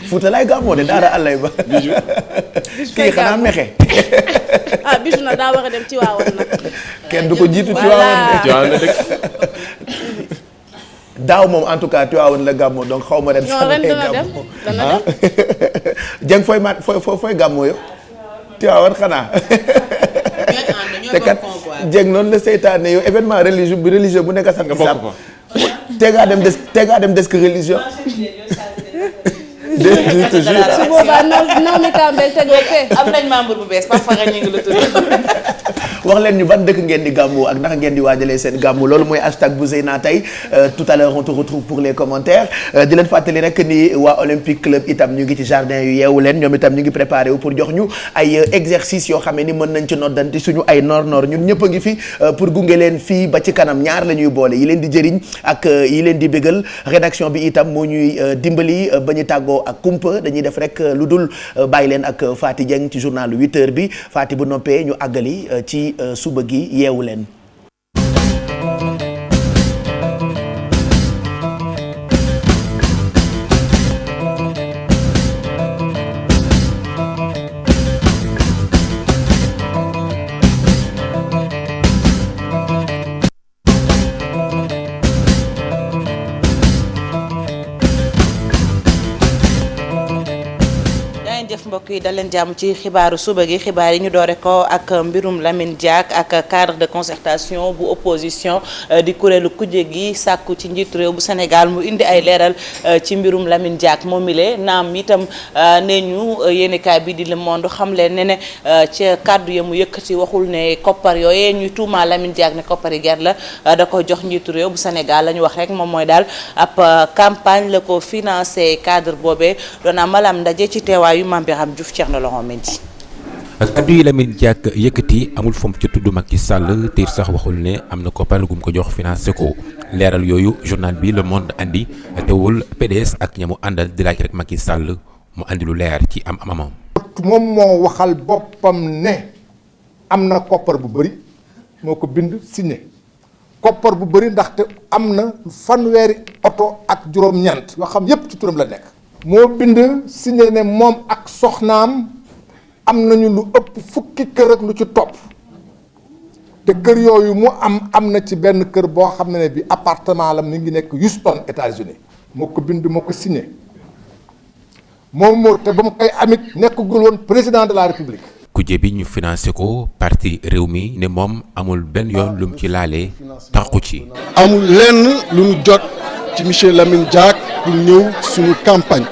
Fuuta lay gàmmoo de daara àllay ba kii xanaa mexe ah Bijou nag daa war a dem ci waawoon nag kenn du ko jiitu ci waawoon de daaw moom en tout cas Tivaouane la gàmmoo donc xaw ma ren fan lay gàmmoo ah Dieng fooy gàmmoo yow Tivaouane xanaa te kat Dieng noonu la seytaane yow événement religieux bu nekk sax nga bokk ko tegaa dem desk religion su boobaa Naomi Campbell tegoo fee am nañ membre bu bees parfois ñu ngi la tudd wax leen ñu ban dëkk ngeen di gàmmu ak naka ngeen di waajalee seen gàmmu loolu mooy hashtag bu Zeyna tey tout à l'heure on te retrouve pour les commentaires di leen fàttali rek ni waa Olympique Club itam ñu ngi ci jardin yu yeewu leen ñoom itam ñu ngi préparé wu pour jox ñu ay exercice yoo xam ne ni mën nañ ci noddanti suñu ay noor ñun ñëpp a ngi fi pour gunge leen fii ba ci kanam ñaar la ñuy boole yi leen di jëriñ ak yi leen di bégal rédaction bi itam moo ñuy dimbali ba ñu tàggoo ak kumpa dañuy def rek lu dul bàyyi leen ak Fati Dieng ci journal 8h bi Fati bu noppee ñu àggali ci suba gi yeewu leen. mbokk yi dal leen jàmm ci xibaaru suba gi xibaar yi ñu doore ko ak mbirum Lamine Diack ak cadre de concertation bu opposition di kuréelu kujje gi sàkku ci njiitu réew bu Sénégal mu indi ay leeral ci mbirum Lamine Diack moom mi lee naam itam nee ñu yéenekaay bi di Le Monde xam leen ne ci kàddu ya mu yëkkati waxul ne koppar yooyee ñuy tuumaa Lamine Diack ne koppar yi ger la da ko jox njiitu réew bu Sénégal la ñu wax rek moom mooy daal ab campagne la ko financé cadre boobee doon amalam ndaje ci teewaayu Mame Birame Diouf Thierno Laurent Mendy. kaddu yi Lamine Diack yëkkati amul fomp ci tudd Macky Sall te sax waxul ne am na koppar gum ko jox financé ko leeral yooyu journal bi Le Monde andi teewul PDS ak ñamu àndal di laaj rek Macky Sall mu andi lu leer ci amam. moom moo waxal boppam ne am na koppar bu bëri moo ko bind signé koppar bu bëri ndaxte am na fanweeri oto ak juróom-ñeent yoo xam yépp ci turam la nekk. moo bind signé ne moom ak soxnaam am nañu lu ëpp fukki kër ak lu ci topp te kër yooyu mu am na ci benn kër boo xam ne bi appartement la mi ngi nekk Houston États-Unis moo ko bind moo ko signé moom moo te ba mu koy amit nekkagul woon président de la République. kujje bi ñu financé ko parti réew mi ne moom amul benn yoon lu mu ci laalee taxu ci. amul lenn lu ñu jot ci monsieur Lamine Diack pour ñëw suñu campagne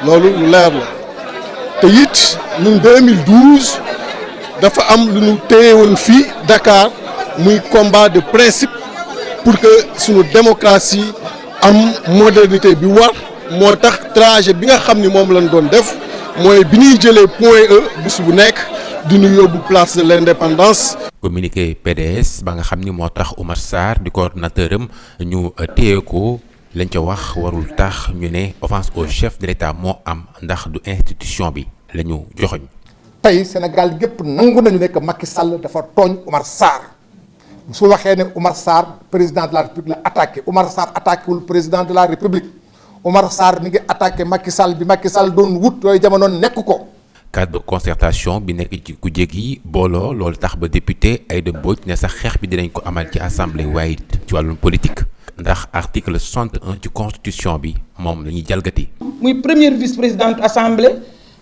loolu lu leer la te it ñun 2012 dafa am lu ñu téye woon fii Dakar muy combat de principe pour que suñu démocratie am modernité bi war moo tax trajet bi nga xam ni moom lañ doon def mooy bi ñuy jëlee point E bés bu nekk di ñu yóbbu place de l'indépendance. communiqué PDS ba nga xam ni moo tax Oumar Sarr di coordonnateur am ñu téye ko. lañ ca wax warul tax ñu ne offense au chef de l'État moo am ndax du institution bi la ñu joxoñ tey Sénégal gépp nangu nañu ne que Macky Sall dafa tooñ Oumar Sarr su waxee ne Oumar Sarr président de la République la attaqué Oumar Sarr attaqué wul président de la République Oumar Sarr mi ngi attaqué Macky Sall bi Macky Sall doon wut yooyu jamono nekk ko. cadre de concertation bi nekk ci kujje gi booloo loolu tax ba député Aïda Mbodj ne sax xeex bi dinañ ko amal ci assemblée waaye ci wàllum politique. ndax article 61 ci constitution bi moom la ñuy jalgati. muy première vice-présidente assemblée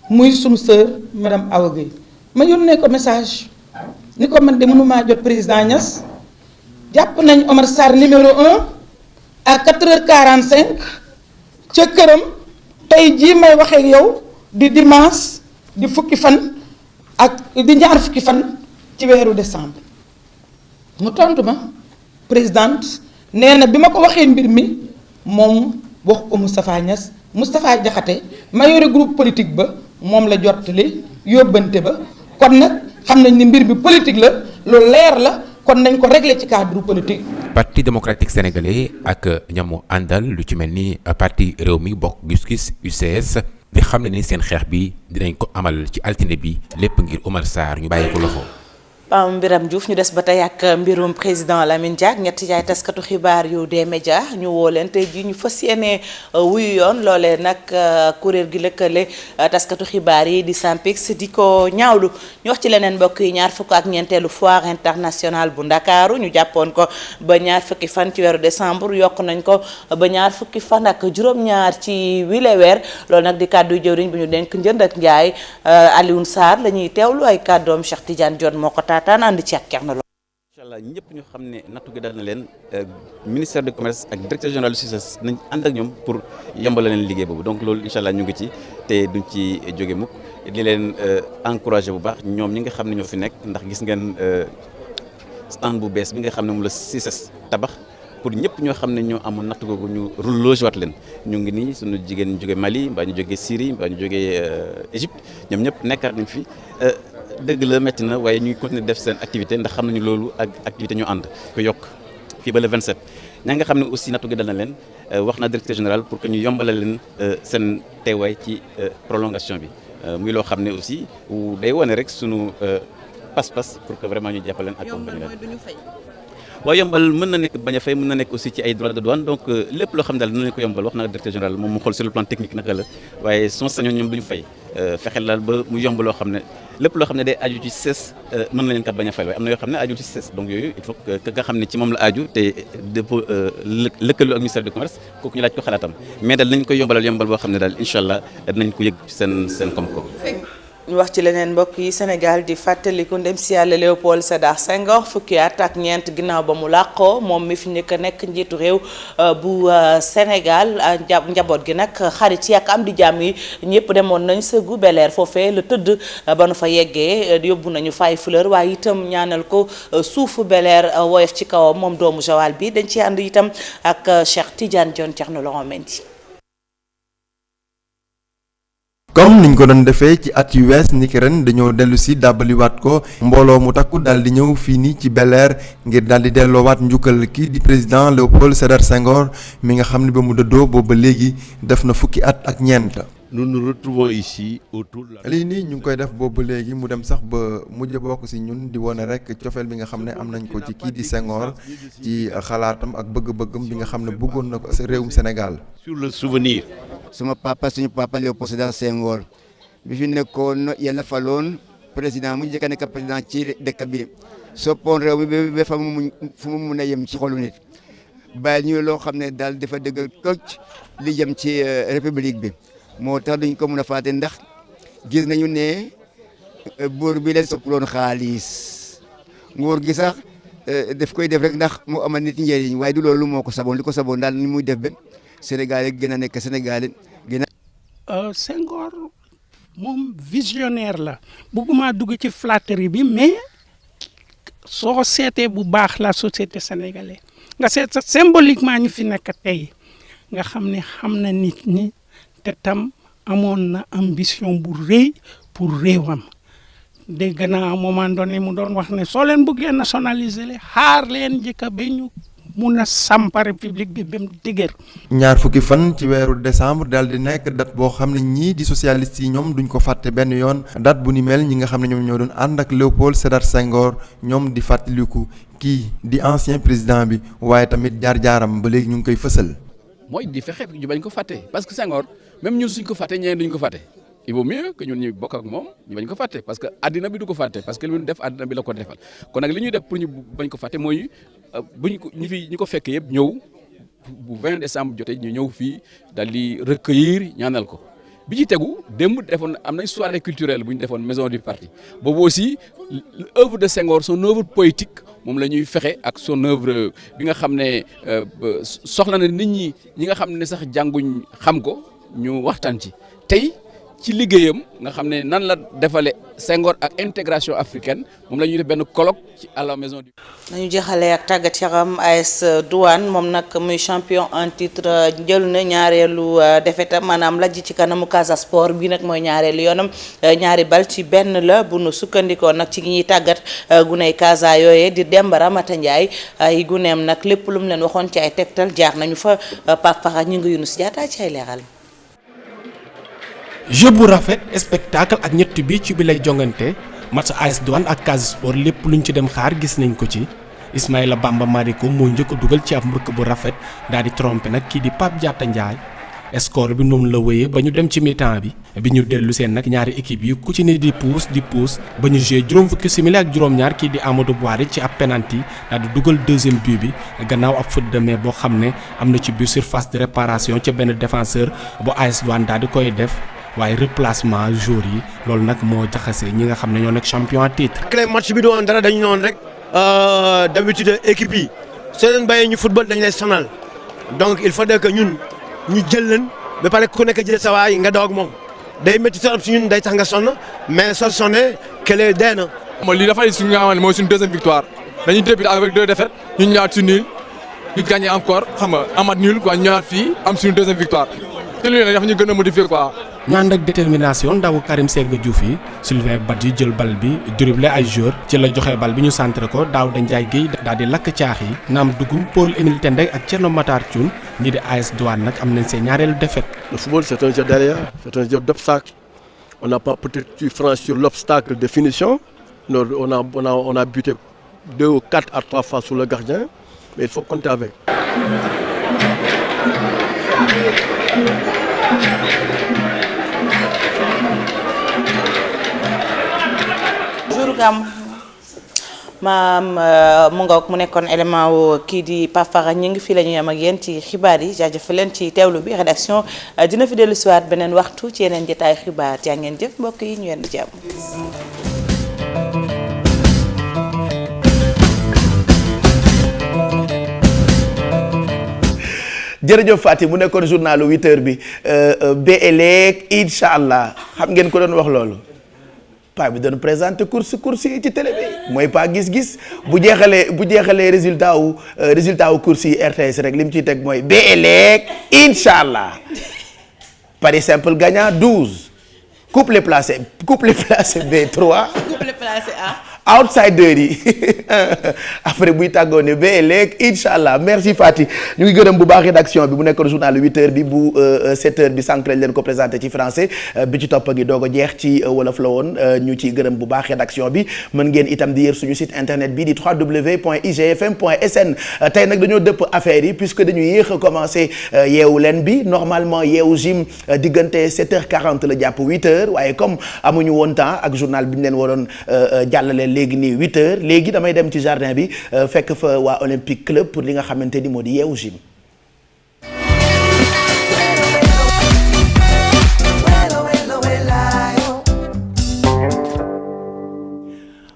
muy sunu sœur madame Awa Gueye ma yónnee ko message ni ko man de mënumaa jot président Niass jàpp nañ Omar Sarr numéro 1 à 4h45 ca këram tey jii may waxee yow di dimanche di fukki fan ak di ñaar fukki fan ci weeru décembre mu tontu ma présidente. nee na bi ma ko waxee mbir mi moom wax ko Moustapha Niass Moustapha Diakhaté ma yore groupe politique ba moom la jottali yóbbante ba kon nag xam nañ ni mbir bi politique la lu leer la kon nañ ko régler ci cadre politique. parti démocratique sénégalais ak ñamu àndal lu ci mel ni parti réew mi bokk gis-gis UCS di xam ne ni seen xeex bi dinañ ko amal ci altine bi lépp ngir Oumar Sarr ñu bàyyi ko loxo. Mame Birame Diouf ñu des ba tey ak mbirum président Lamine Diack ñetti jaay taskatu xibaar yu des médias ñu woo leen tey jii ñu fas yéene wuyu yoon loolee nag kuréel gi lëkkale taskatu xibaar yi di SYNPICS di ko ñaawlu ñu wax ci leneen mbokk yi ñaar fukk ak ñeenteelu foire internationale bu Ndakaaru ñu jàppoon ko ba ñaar fukki fan ci weeru décembre yokk nañ ko ba ñaar fukki fan ak juróom-ñaar ci wile weer loolu nag di kàddu jëwriñ bu ñu denk njënd ak njaay Alioune Sarr la ñuy teewlu ay kàddoom Cheikh Tidiane Dione moo ko taataan ànd ci ak Kerno. incha allah ñëpp ñu xam ne nattu gi dal na leen ministère du commerce ak directeur général du SUTSES nañ ànd ak ñoom pour yombal leen liggéey boobu donc loolu incha allah ñu ngi ci te duñ ci jóge mukk di leen encouragé bu baax ñoom ñi nga xam ne ñoo fi nekk ndax gis ngeen stand bu bees bi nga xam ne moom la CICES tabax pour ñëpp ñoo xam ne ñoo amoon natt googu ñu relogé waat leen ñu ngi nii suñu jigéen ñu jógee Mali mbaa ñu jógee Syrie mbaa ñu jógee Égypte ñoom ñëpp nekkaat nañ fi dëgg la métti na waaye ñuy continuer def seen activité ndax xam nañu loolu ak activité ñu ànd ko yokk fii ba le 27 ña nga xam ne aussi nattu gi dal na leen wax na directeur général pour que ñu yombalal leen seen teewaay ci prolongation bi muy loo xam ne aussi day wane rek sunu pas-pas pour que vraiment ñu jàppale leen accompagner leen. waaw yombal mën na nekk bañ a fay mën na nekk aussi ci ay droits de douane donc lépp loo xam ne daal dina leen ko yombal wax na directeur général moom mu xool sur le plan technique naka la waaye suma sañoon ñoom duñu fay fexeel daal ba mu yomb loo xam ne lépp loo xam ne day aju ci CICES mën na leen kat bañ a fay waaye am na yoo xam ne aju ci CICES donc yooyu il faut que nga xam ne ci moom la aju te dépôt lëkkaloo ak ministère du commerce kooku ñu laaj ko xalaatam mais daal nañ koy yombalal yombal boo xam ne daal incha allah dinañ ko yëg seen koom-koom. ñu wax ci leneen mbokk yi Sénégal di fàttaliku ndem si yàlla Léopold Sédar Senghor fukki at ak ñeent ginnaaw ba mu làqoo moom mi fi njëkk a nekk njiitu réew bu Sénégal njaboot gi nag xarit yi ak am di jàmm yi ñëpp demoon nañ sa gu Bel Air foofee la tëdd ba nu fa yeggee yóbbu nañu fay fleur waaye itam ñaanal ko suufu Bel Air woyof ci kawam moom doomu Joal bi dañ ci ànd itam ak Cheikh Tidiane Dione Thierno Laurent Mendy. comme niñ ko doon defee ci at yu wees niki ren dañoo dellu si dàbbaliwaat ko mbooloo mu takku daal di ñëw fii nii ci Bel Air ngir daal di delloowaat njukkal kii di président Léopold Sédar Senghor mi nga xam ne ba mu dëddoo boobu ba léegi def na fukki at ak ñeent. nous nous retrouvons ici autour de la. lii nii ñu ngi koy def boobu ba léegi mu dem sax ba mujj bokk si ñun di wone rek cofeel bi nga xam ne am nañ ko ci kii di Senghor ci xalaatam ak bëgg-bëggam bi nga xam ne bëggoon na ko réewum Sénégal. sur le souvenir. suñu papa Léopold Sédar Senghor bi fi nekkoon yàlla faloon président mu njëkk a nekk président ci dëkk bi soppoon réew mi ba fa mu mun a yem ci xolu nit bàyyi ñu loo xam ne daal dafa dëggal këcc li jëm ci république bi moo tax duñ ko mun a fàtte ndax gis nañu ne buur bi leen soppaloon xaalis nguur gi sax daf koy def rek ndax mu amal nit njëriñ waaye du loolu moo ko saboon li ko saboon daal ni muy def ba Sénégal gën a nekk Sénégal gën a. Senghor moom visionnaire la bëgguma dugg ci flatterie bi mais soo seetee bu baax la société sénégalaise nga seet sax symboliquement ñu fi nekk tey nga xam ne xam na nit ñi te tam amoon na ambition bu rëy pour réewam dégg naa à un moment donné mu doon wax ne soo leen bëggee nationaliser le xaar leen njëkk ba ñu mun a samp république bi ba mu dëgër. ñaar fukki fan ci weeru décembre daal di nekk date boo xam ne ñii di socialiste yi ñoom duñ ko fàtte benn yoon date bu ni mel ñi nga xam ne ñoom ñoo doon ànd ak Léopold Sédar Senghor ñoom di fàttaliku kii di ancien président bi waaye tamit jaar-jaaram ba léegi ñu ngi koy fësal. mooy di fexe ñu bañ ko fàtte parce que Senghor même ñun suñ ko fàtte ñeneen duñ ko fàtte il vaut mieux que ñun ñu bokk ak moom ñu bañ ko fàtte parce que addina bi du ko fàtte parce que li ñu def addina bi la ko defal kon nag li ñuy def pour ñu bañ ko fàtte mooy buñ ko ñu ko fekk yëpp ñëw bu 20 décembre jotee ñu ñëw fii daal di recueillir ñaanal ko bi ci tegu démb defoon am nañ soirée culturelle bu ñu defoon maison du parti boobu aussi l'œuvre de Senghor son œuvre poétique moom la ñuy fexe ak son œuvre bi nga xam ne soxla na nit ñi nga xam ne sax jànguñ xam ko ñu waxtaan ci tey ci liggéeyam nga xam ne nan la defale Senghor ak intégration africaine moom la ñuy def benn colloque ci à la maison du. nañu jeexalee ak tàggat yaram AS Douane moom nag muy champion en titre jël na ñaareelu défaite maanaam lajj ci kanamu Casa Sport bi nag mooy ñaareelu yoonam ñaari bal ci benn la bu nu sukkandikoo nag ci ñuy tàggat guney Casa yooyee di Demba Ramata Ndiaye ay guneem nag lépp lu mu leen waxoon ci ay tegtal jaar nañu fa Pape Faxa ñu ngi Yunus Diatta ci ay leeral. jeu bu rafet spectacle ak ñett bi ci bi lay jongante match AS Douane ak Casa Sport lépp luñ ci dem xaar gis nañ ko ci Ismaïla Bamba Mariko mooy njëkk a dugal ci ab mbëkk bu rafet daal di trompé nag kii di Pape Diatta Ndiaye score bi noonu la wéyee ba ñu dem ci mi-temps bi ñu dellu seen nag ñaari équipe yi ku ci ne di puus ba ñu joué juróom fukki simili ak juróom-ñaar kii di Amadou Boiri ci ab penalty daal di dugal deuxième but bi gannaaw ab faute de main boo xam ne am na ci biir surface de réparation ca benn défenseur bu AS Douane daal di koy def. waaye replacement jour yi loolu nag moo jaxase ñi nga xam ne ñoo nekk champion à titre. clé match bi du woon dara dañu noonu rek d'habitude équipe yi soo leen bàyyee ñu football dañ lay sonal donc il faut que ñun ñu jël leen ba pare ku nekk jël sa waay nga daw ak moom day métti trop si ñun day tax nga sonn mais soo sonnee kële dee na. lii dafay suñu nga xamante ne mooy suñu deuxième victoire dañuy débuté avec 2 défaites ñu ñëwaat si nul ñu gagné encore xam nga amaat nul quoi ñu ñëwaat fii am suñu deuxième victoire te loolu nag dafa ñu gën a motiver quoi. ñu ànd ak détermination ndawu Karim Séga Diouf yi Sylvain Badji jël bal bi dribblé ay joueurs ci la joxe bal bi ñu centré ko Daouda Ndiaye Guèye daal di lakk caax yi naam dugum Paul-Émile Tendeng ak Thierno Matar Thioune ñii di AS Douane nag am nañ seen ñaareelu défaite. Le football c'est un jeu derrière, c'est un jeu d'obstacle. On n'a pas peut-être pu franchir l'obstacle de finition. On a buté 2 ou 4 à 3 fois sur le gardien, mais il faut compter avec. maam mu ngoog mu nekkoon élément wu kii di Pape Farah ñu ngi fii la ñu yem ak yéen ci xibaar yi jaajëfal leen ci teewlu bi rédaction dina fi dellu siwaat beneen waxtu ci yeneen jotaay xibaar yaa ngeen jëf mbokk yi ñu yendu jàmm. jërëjëf Fati mu nekkoon journalu 8h bi ba ëllëg incha allah xam ngeen ko doon wax loolu. paa bi doon présenté course yi ci télé bi mooy pas gis-gis bu jeexalee résultat wu course yi RTS rek li mu ciy teg mooy ba ëllëg incha allah pari simple gagnant 12 couple placé B3 couple placé A outsider yi après buy tàggoo ne ba ëllëg incha allah merci Fati ñu ngi gërëm bu baax rédaction bi bu nekkoon journal 8h bi bu 7h bi sànq lañ leen ko présenté ci français bi ci topp gi doog a jeex ci wolof la woon ñu ciy gërëm bu baax rédaction bi mën ngeen itam di yër suñu site internet bi di www.igfm.sn tey nag dañoo dëpp affaire yi puisque dañu yéex a commencé yeewu leen bi normalement yeewu gym diggante 7h40 la jàpp 8h waaye comme amuñu woon temps ak journal bi ñu leen waroon jàllale léegi nii 8h léegi damay dem ci jardin bi fekk fa waa Olympique Club pour li nga xamante ni moo di yeewu gym.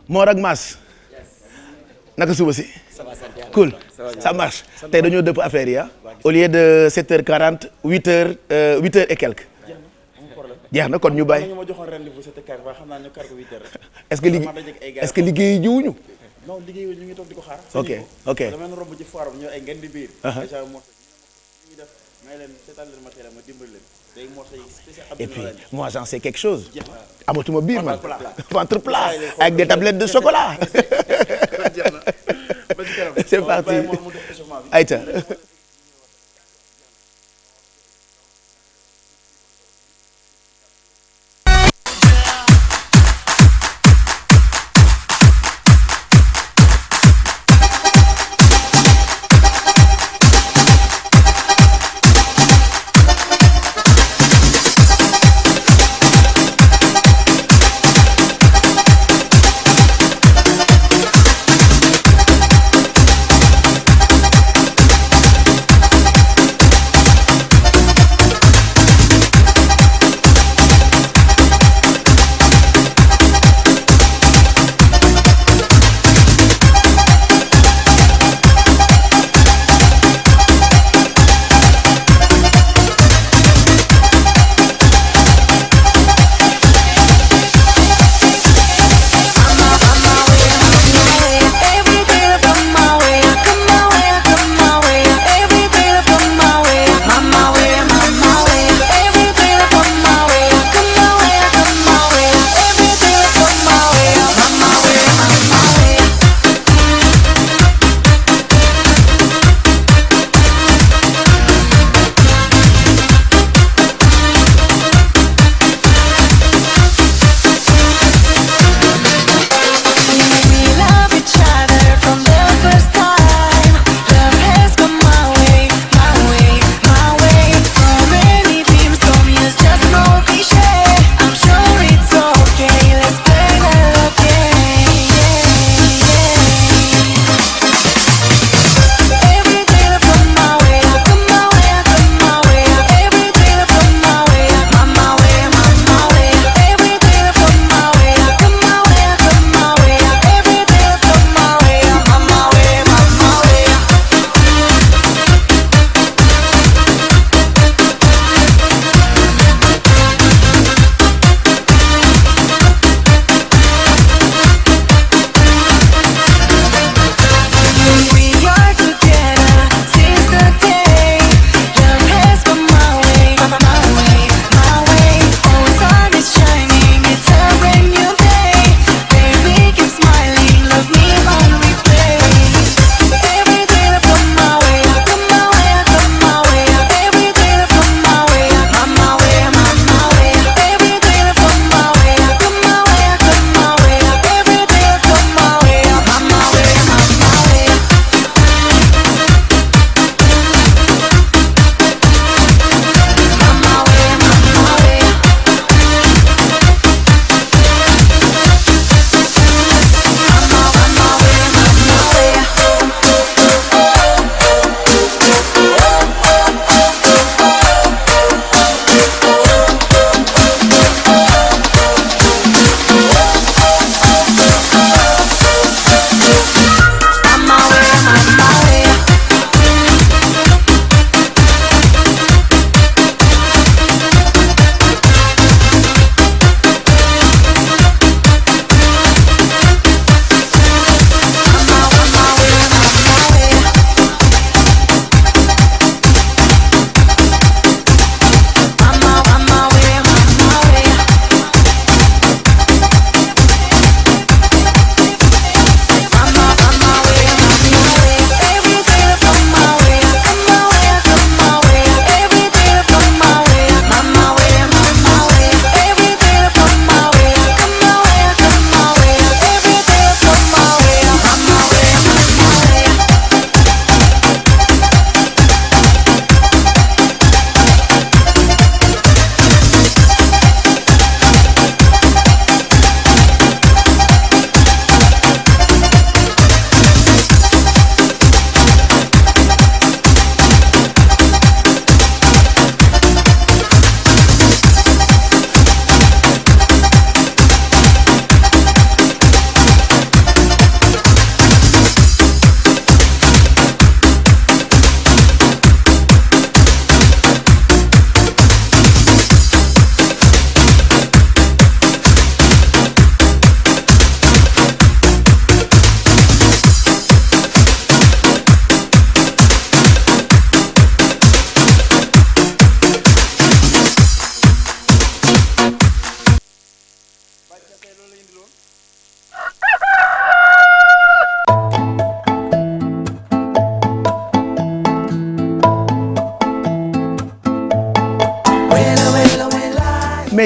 Mor ak Mass naka suba si. cool ça marche tey dañoo dëpp affaire yi au lieu de 7h40 8h et quelques. jeex na kon ñu bàyyi est-ce que liggéey jiwuñu. non liggéey ñu ngi toog di ko xaar. ok dama romb ci foire bu ñëw ay ngeen di biir. déjà moo ñu def may leen seetal leen matériel ma dimbali leen day moo say spécial. et puis moi j'en sais quelque chose. amatuma biir man ventre plat avec des tablettes de chocolat. c'est parti ayca.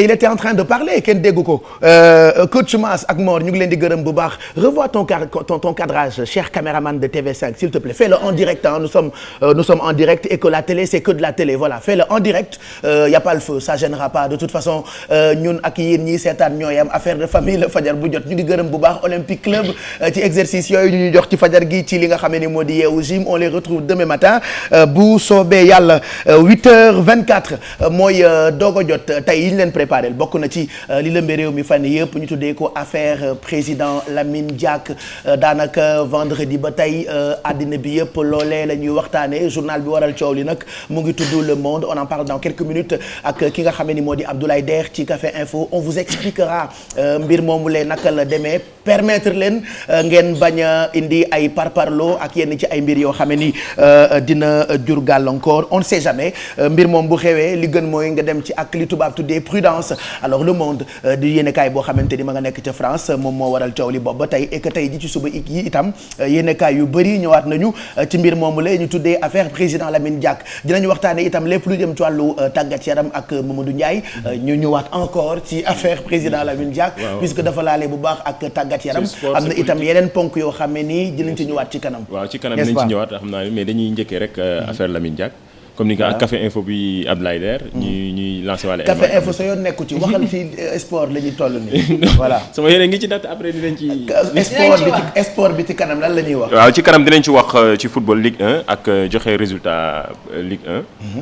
mais il était en train de parler kenn déggu ko coach Mass ak Mor ñu ngi leen di gërëm bu baax revois ton cadrage cher caméraman de TV5 s'il te plaît fais-le en direct nous sommes en direct et que la télé c'est que de la télé voilà fais-le en direct y a pas le feu ça gênera pas de toute façon ñun ak yéen ñii seetaan ñooy am affaire de famille la fajar bu jot ñu ngi gërëm bu baax Olympique Club ci exercice yooyu ñu jox ci fajar gi ci li nga xam ne moo di yeewu gym on les retrouve demain matin bu soobee yàlla 8h24 mooy doog a jot tey yi ñu leen préparé bokk na ci li lëmbe réew mi fan yëpp ñu tuddee ko affaire président Lamine Diack daanaka vendredi ba tey àddina bi yëpp loolee la ñuy waxtaanee journal bi waral coow li nag mu ngi tudd Le Monde on en parle dans quelques minutes ak ki nga xam ne moo di Abdoulaye Der ci Café Info on vous expliquera mbir moomu lee naka la demee permettre leen ngeen bañ a indi ay parparloo ak yenn ci ay mbir yoo xam ne ni dina jur gàllankoor on ne sait jamais mbir moom bu xewee li gën mooy nga dem ci ak li tubaab tuddee prudence alors Le Monde di yéenekaay boo xamante ni ma nga nekk ca France moom moo waral coow li boobu ba tey et que tey ji ci suba yi itam yéenekaay yu bëri ñëwaat nañu ci mbir moomu la ñu tuddee affaire président Lamine Diack dinañu waxtaane itam lépp lu jëm ci wàllu tàggat yaram ak Mamadou Ndiaye ñu ñëwaat encore ci affaire président Lamine Diack puisque dafa laale bu baax ak tàggat yaram am na itam yeneen ponk yoo xam ne nii dinañ ci ñëwaat ci kanam waaw ci kanam dinañ ci ñëwaat xam naa mais dañuy njëkkee rek affaire Lamine Diack comme ni nga ak Café Info bi Abdoulaye Der ñuy lancé wàlle Café Info sa yoon nekku ci waxal ci sport la ñuy toll nii voilà sama yéene ngi ci natt après dinañ ci sport bi ci kanam lan la ñuy wax waaw ci kanam dinañ ci wax ci football Ligue 1 ak joxe résultat Ligue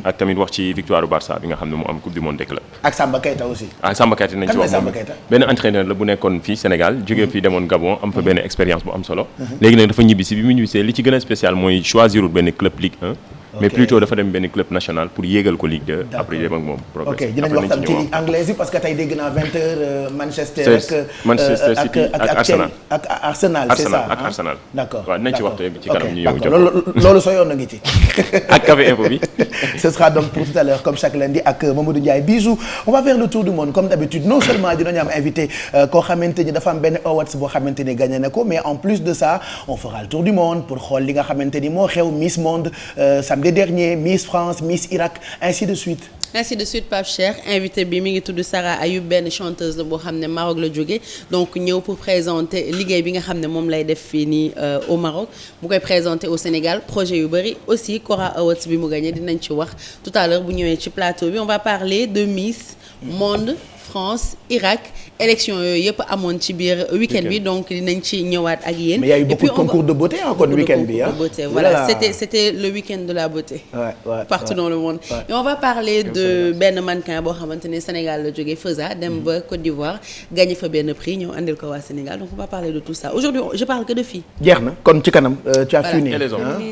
1 ak tamit wax ci victoire Barça bi nga xam ne mu am coupe du monde des clubs ak Samba Keita aussi Samba Keita nañ ci wax moom benn entraîneur la bu nekkoon fii Sénégal jógee fii demoon Gabon am fa benn expérience bu am solo léegi nag dafa ñibbisi bi mu ñibbisee li ci gën a spécial mooy choisirul benn club Ligue 1 mais plutôt dafa dem benn club national pour yéegal ko Ligue 2 après dem ak moom progrès ok dinañ wax tam ci ligue anglaise yi parce que tey dégg naa 20h Manchester City ak Arsenal ak Arsenal c'est ça ak Arsenal d'accord waaw dinañ ci wax tey ci kanam ñu ñëw jox loolu soo yoon na ngi ci ak Café Info bi ce sera donc pour tout à l'heure comme chaque lundi ak Mamadou Ndiaye Bijou on va faire le tour du monde comme d'habitude non seulement dinañu am invité koo xamante ni dafa am benn awards boo xamante ni gagné na ko mais en plus de ça on fera le tour du monde pour xool li nga xamante ni moo xew Miss Monde samedi dernier Miss France Miss Irak ainsi de suite Pape Cheikh invité bi mi ngi tudd Sarah Ayoub benn chanteuse la boo xam ne Maroc la jóge donc ñëw pour présenter liggéey bi nga xam ne moom lay def fii nii au Maroc mu koy présenter au Sénégal projet yu bëri aussi Cora Awards bi mu gagné dinañ ci wax tout à l'heure bu ñëwee ci plateau bi on va parler de Miss Monde France Irak élection yooyu yëpp amoon ci biir week-end bi donc dinañ ci ñëwaat ak yéen. mais il y a eu beaucoup de concours de beauté kon week-end bi voilà c'était le week-end de la beauté. Partout dans le monde. Et on va parler de benn mannequin boo xamante ne Sénégal la jógee Feuza dem ba Côte d'Ivoire gagné fa benn prix ñëw andil ko waa Sénégal donc on va parler de tout ça aujourd'hui je parle que de filles. jeex na kon ci kanam. tu as fini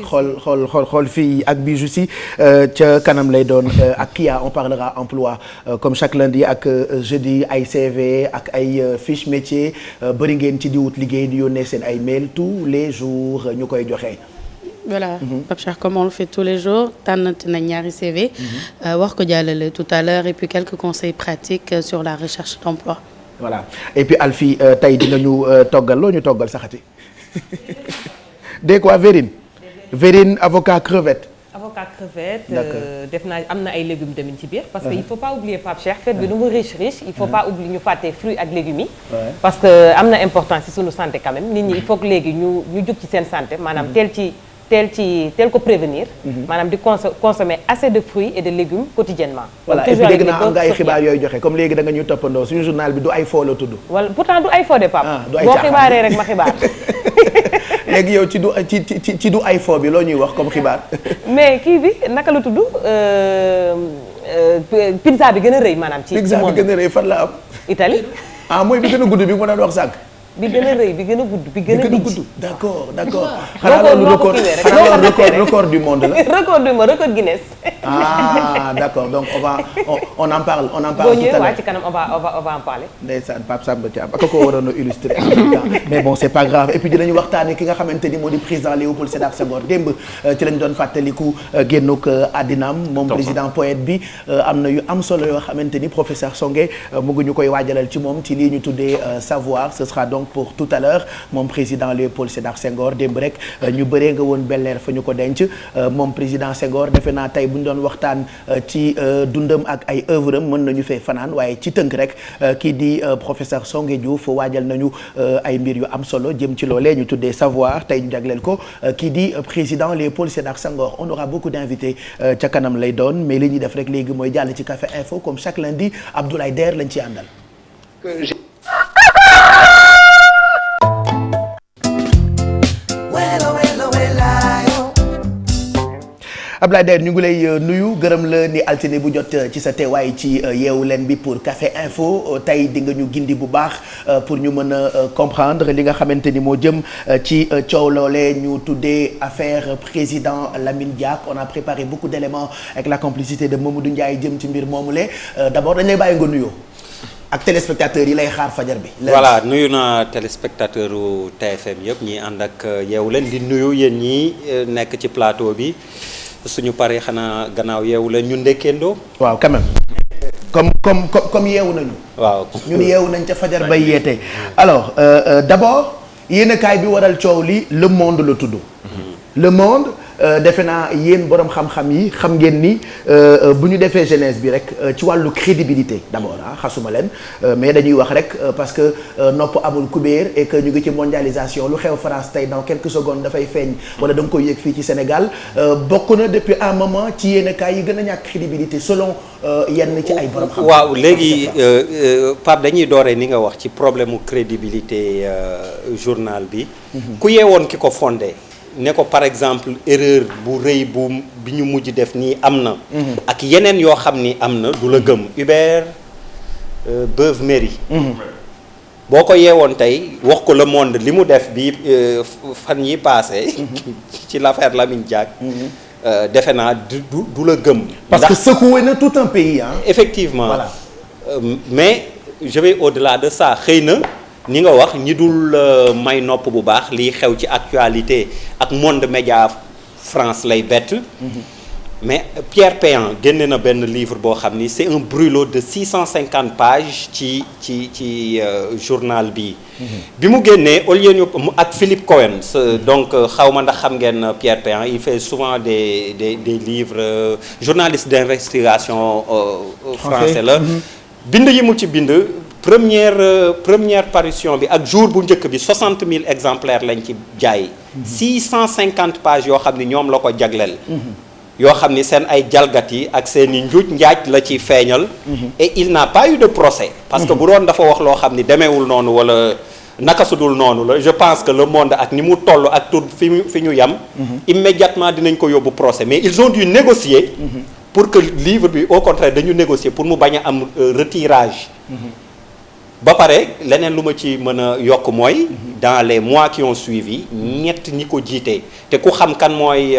xool fii ak Bijou si ca kanam lay doon ak Kia on parlera emploi comme chaque lundi ak jeudi ay CV ak ay fiche métier bëri ngeen ci di wut liggéey di yónnee seen ay mail tous les jours ñu koy joxe. voilà Pape Cheikh comme on le fait tous les jours tànnati nañ ñaari CV. wax ko jàllale tout à l'heure et puis quelques conseils pratiques sur la recherche d'emploi. voilà et puis Alfie tey dinañu toggal loo ñu toggal saxati de quoi Vérine avocat crevette. avocat crevette def naa am na ay légumes tamit ci biir parce que il faut pas oublier Pape Cheikh fête bi nu mu riche il faut pas oublier ñu fàtte fruits ak légumes yi parce que am na importance ci sunu santé quand même nit ñi il faut que léegi ñu jóg ci seen santé maanaam teel ko prévenir maanaam di consommer assez de fruits et de légumes quotidiennement voilà et puis dégg naa am nga ay xibaar yooyu joxe comme léegi da nga ñu toppandoo suñu journal bi du ay foo la tudd wala pourtant du ay foo de Pape boo xibaaree rek ma xibaar léegi yow ci du ay foo bi loo ñuy wax comme xibaar mais kii bi naka la tudd pizza bi gën a rëy maanaam ci pizza bi gën a rëy fan la am Italie mooy bi gën a gudd bi mu doon wax sànq bi gën a rëy bi gën a gudd bi gën a gudd d'accord xanaa loolu record du monde la record Guinness d'accord donc on en parle boo ñëwee waa ci kanam on va en parler ndeysaan Pape Samba Thiam ak ko waroon a illustrer en même temps mais bon c'est pas grave et puis dinañu waxtaane ki nga xamante ni moo di président Léopold Sédar Senghor démb ci lañ doon fàttaliku génnuk àddinaam moom président poète bi am na yu am solo yoo xamante ni professeur Songué mu ngi ñu koy waajalal ci moom ci lii ñu tuddee savoir ce sera donc pour tout à l'heure moom président Léopold Sédar Senghor démb rek ñu bëree nga woon Bel-Air fa ñu ko denc moom président Senghor defe naa tey bu ñu doon waxtaan ci dundam ak ay œuvre am mën nañu fee fanaan waaye ci tënk rek kii di professeur Songué Diouf waajal nañu ay mbir yu am solo jëm ci loolee ñu tuddee savoir tey ñu jagleel ko kii di président Léopold Sédar Senghor. On aura beaucoup d'invités ca kanam lay doon mais li ñuy def rek léegi mooy jàll ci Café Info comme chaque lundi Abdoulaye Der lañ ci àndal. Abdoulaye Der ñu ngi lay nuyu gërëm la ni altine bu jot ci sa teewaay ci yeewu leen bi pour Café Info tey di nga ñu gindi bu baax pour ñu mën a comprendre li nga xamante ni moo jëm ci coow loole ñu tuddee affaire président Lamine Diack. On a préparé beaucoup d'éléments avec la complicité de Mamadou Ndiaye jëm ci mbir moomule d'abord dañ lay bàyyi nga nuyoo ak téléspectateurs yi lay xaar fajar bi. voilà nuyu naa téléspectateur u TFM yëpp ñi ànd ak yeewu leen di nuyu yéen ñi nekk ci plateau bi. suñu paree xanaa gannaaw yeewu la ñu ndekkeendoo. waaw quand même comme yeewu nañu. waaw ñun yeewu nañ ca fajar bay yeete. alors d'abord yéenekaay bi waral coow li Le Monde la tudd. Le Monde defe naa yéen borom xam-xam yi xam ngeen ni bu ñu defee jeunesse bi rek ci wàllu crédibilité d'abord xasuma leen mais dañuy wax rek parce que nopp amul kubéer et que ñu ngi ci mondialisation lu xew France tey dans quelques secondes dafay feeñ wala da nga koy yëg fii ci Sénégal bokk na depuis un moment ci yéenekaay yi gën a ñàkk crédibilité selon yenn ci ay borom xam. waaw léegi Pape dañuy dooree ni nga wax ci problème mu crédibilité journal bi. ku yeewoon ki ko fondé. ne ko par exemple erreur bu rëy bi ñu mujj def nii am na. ak yeneen yoo xam ni am na du la gëm Hubert Beuve-Méry. boo ko yeewoon tey wax ko Le Monde li mu def bi fan yi passé ci l'affaire Lamine Diack. defe naa du la gëm. parce que secoué na tout un pays effectivement voilà. Mais je vais au-delà de ça xëy na. ni nga wax ñi dul may nopp bu baax liy xew ci actualité ak monde média France lay bett. mais Pierre Péan génne na benn livre boo xam ni c'est un brûlot de 650 pages ci journal bi. bi mu génnee au lieu ñu ak Philippe Cohen donc xaw ma ndax xam ngeen Pierre Péan il fait souvent des livres journaliste d'investigation français la. bind yi mu ci bind. première parution bi ak jour bu njëkk bi 60 000 exemplaires lañ ci jaay. 650 pages yoo xam ni ñoom la ko jagleel. yoo xam ni seen ay jalgati ak seen i njuuj njaaj la ci feeñal. et il n'a pas eu de procès. parce que bu doon dafa wax loo xam ni demeewul noonu wala naka sudul noonu la je pense que Le Monde ak ni mu toll ak tur fi ñu yam. immédiatement dinañ ko yóbbu procès mais ils ont dû négocier. pour que livre bi au contraire dañu négocier pour mu bañ a am retirage. ba pare leneen lu ma ci mën a yokk mooy dans les mois qui ont suivi ñett ñi ko jiite te ku xam kan mooy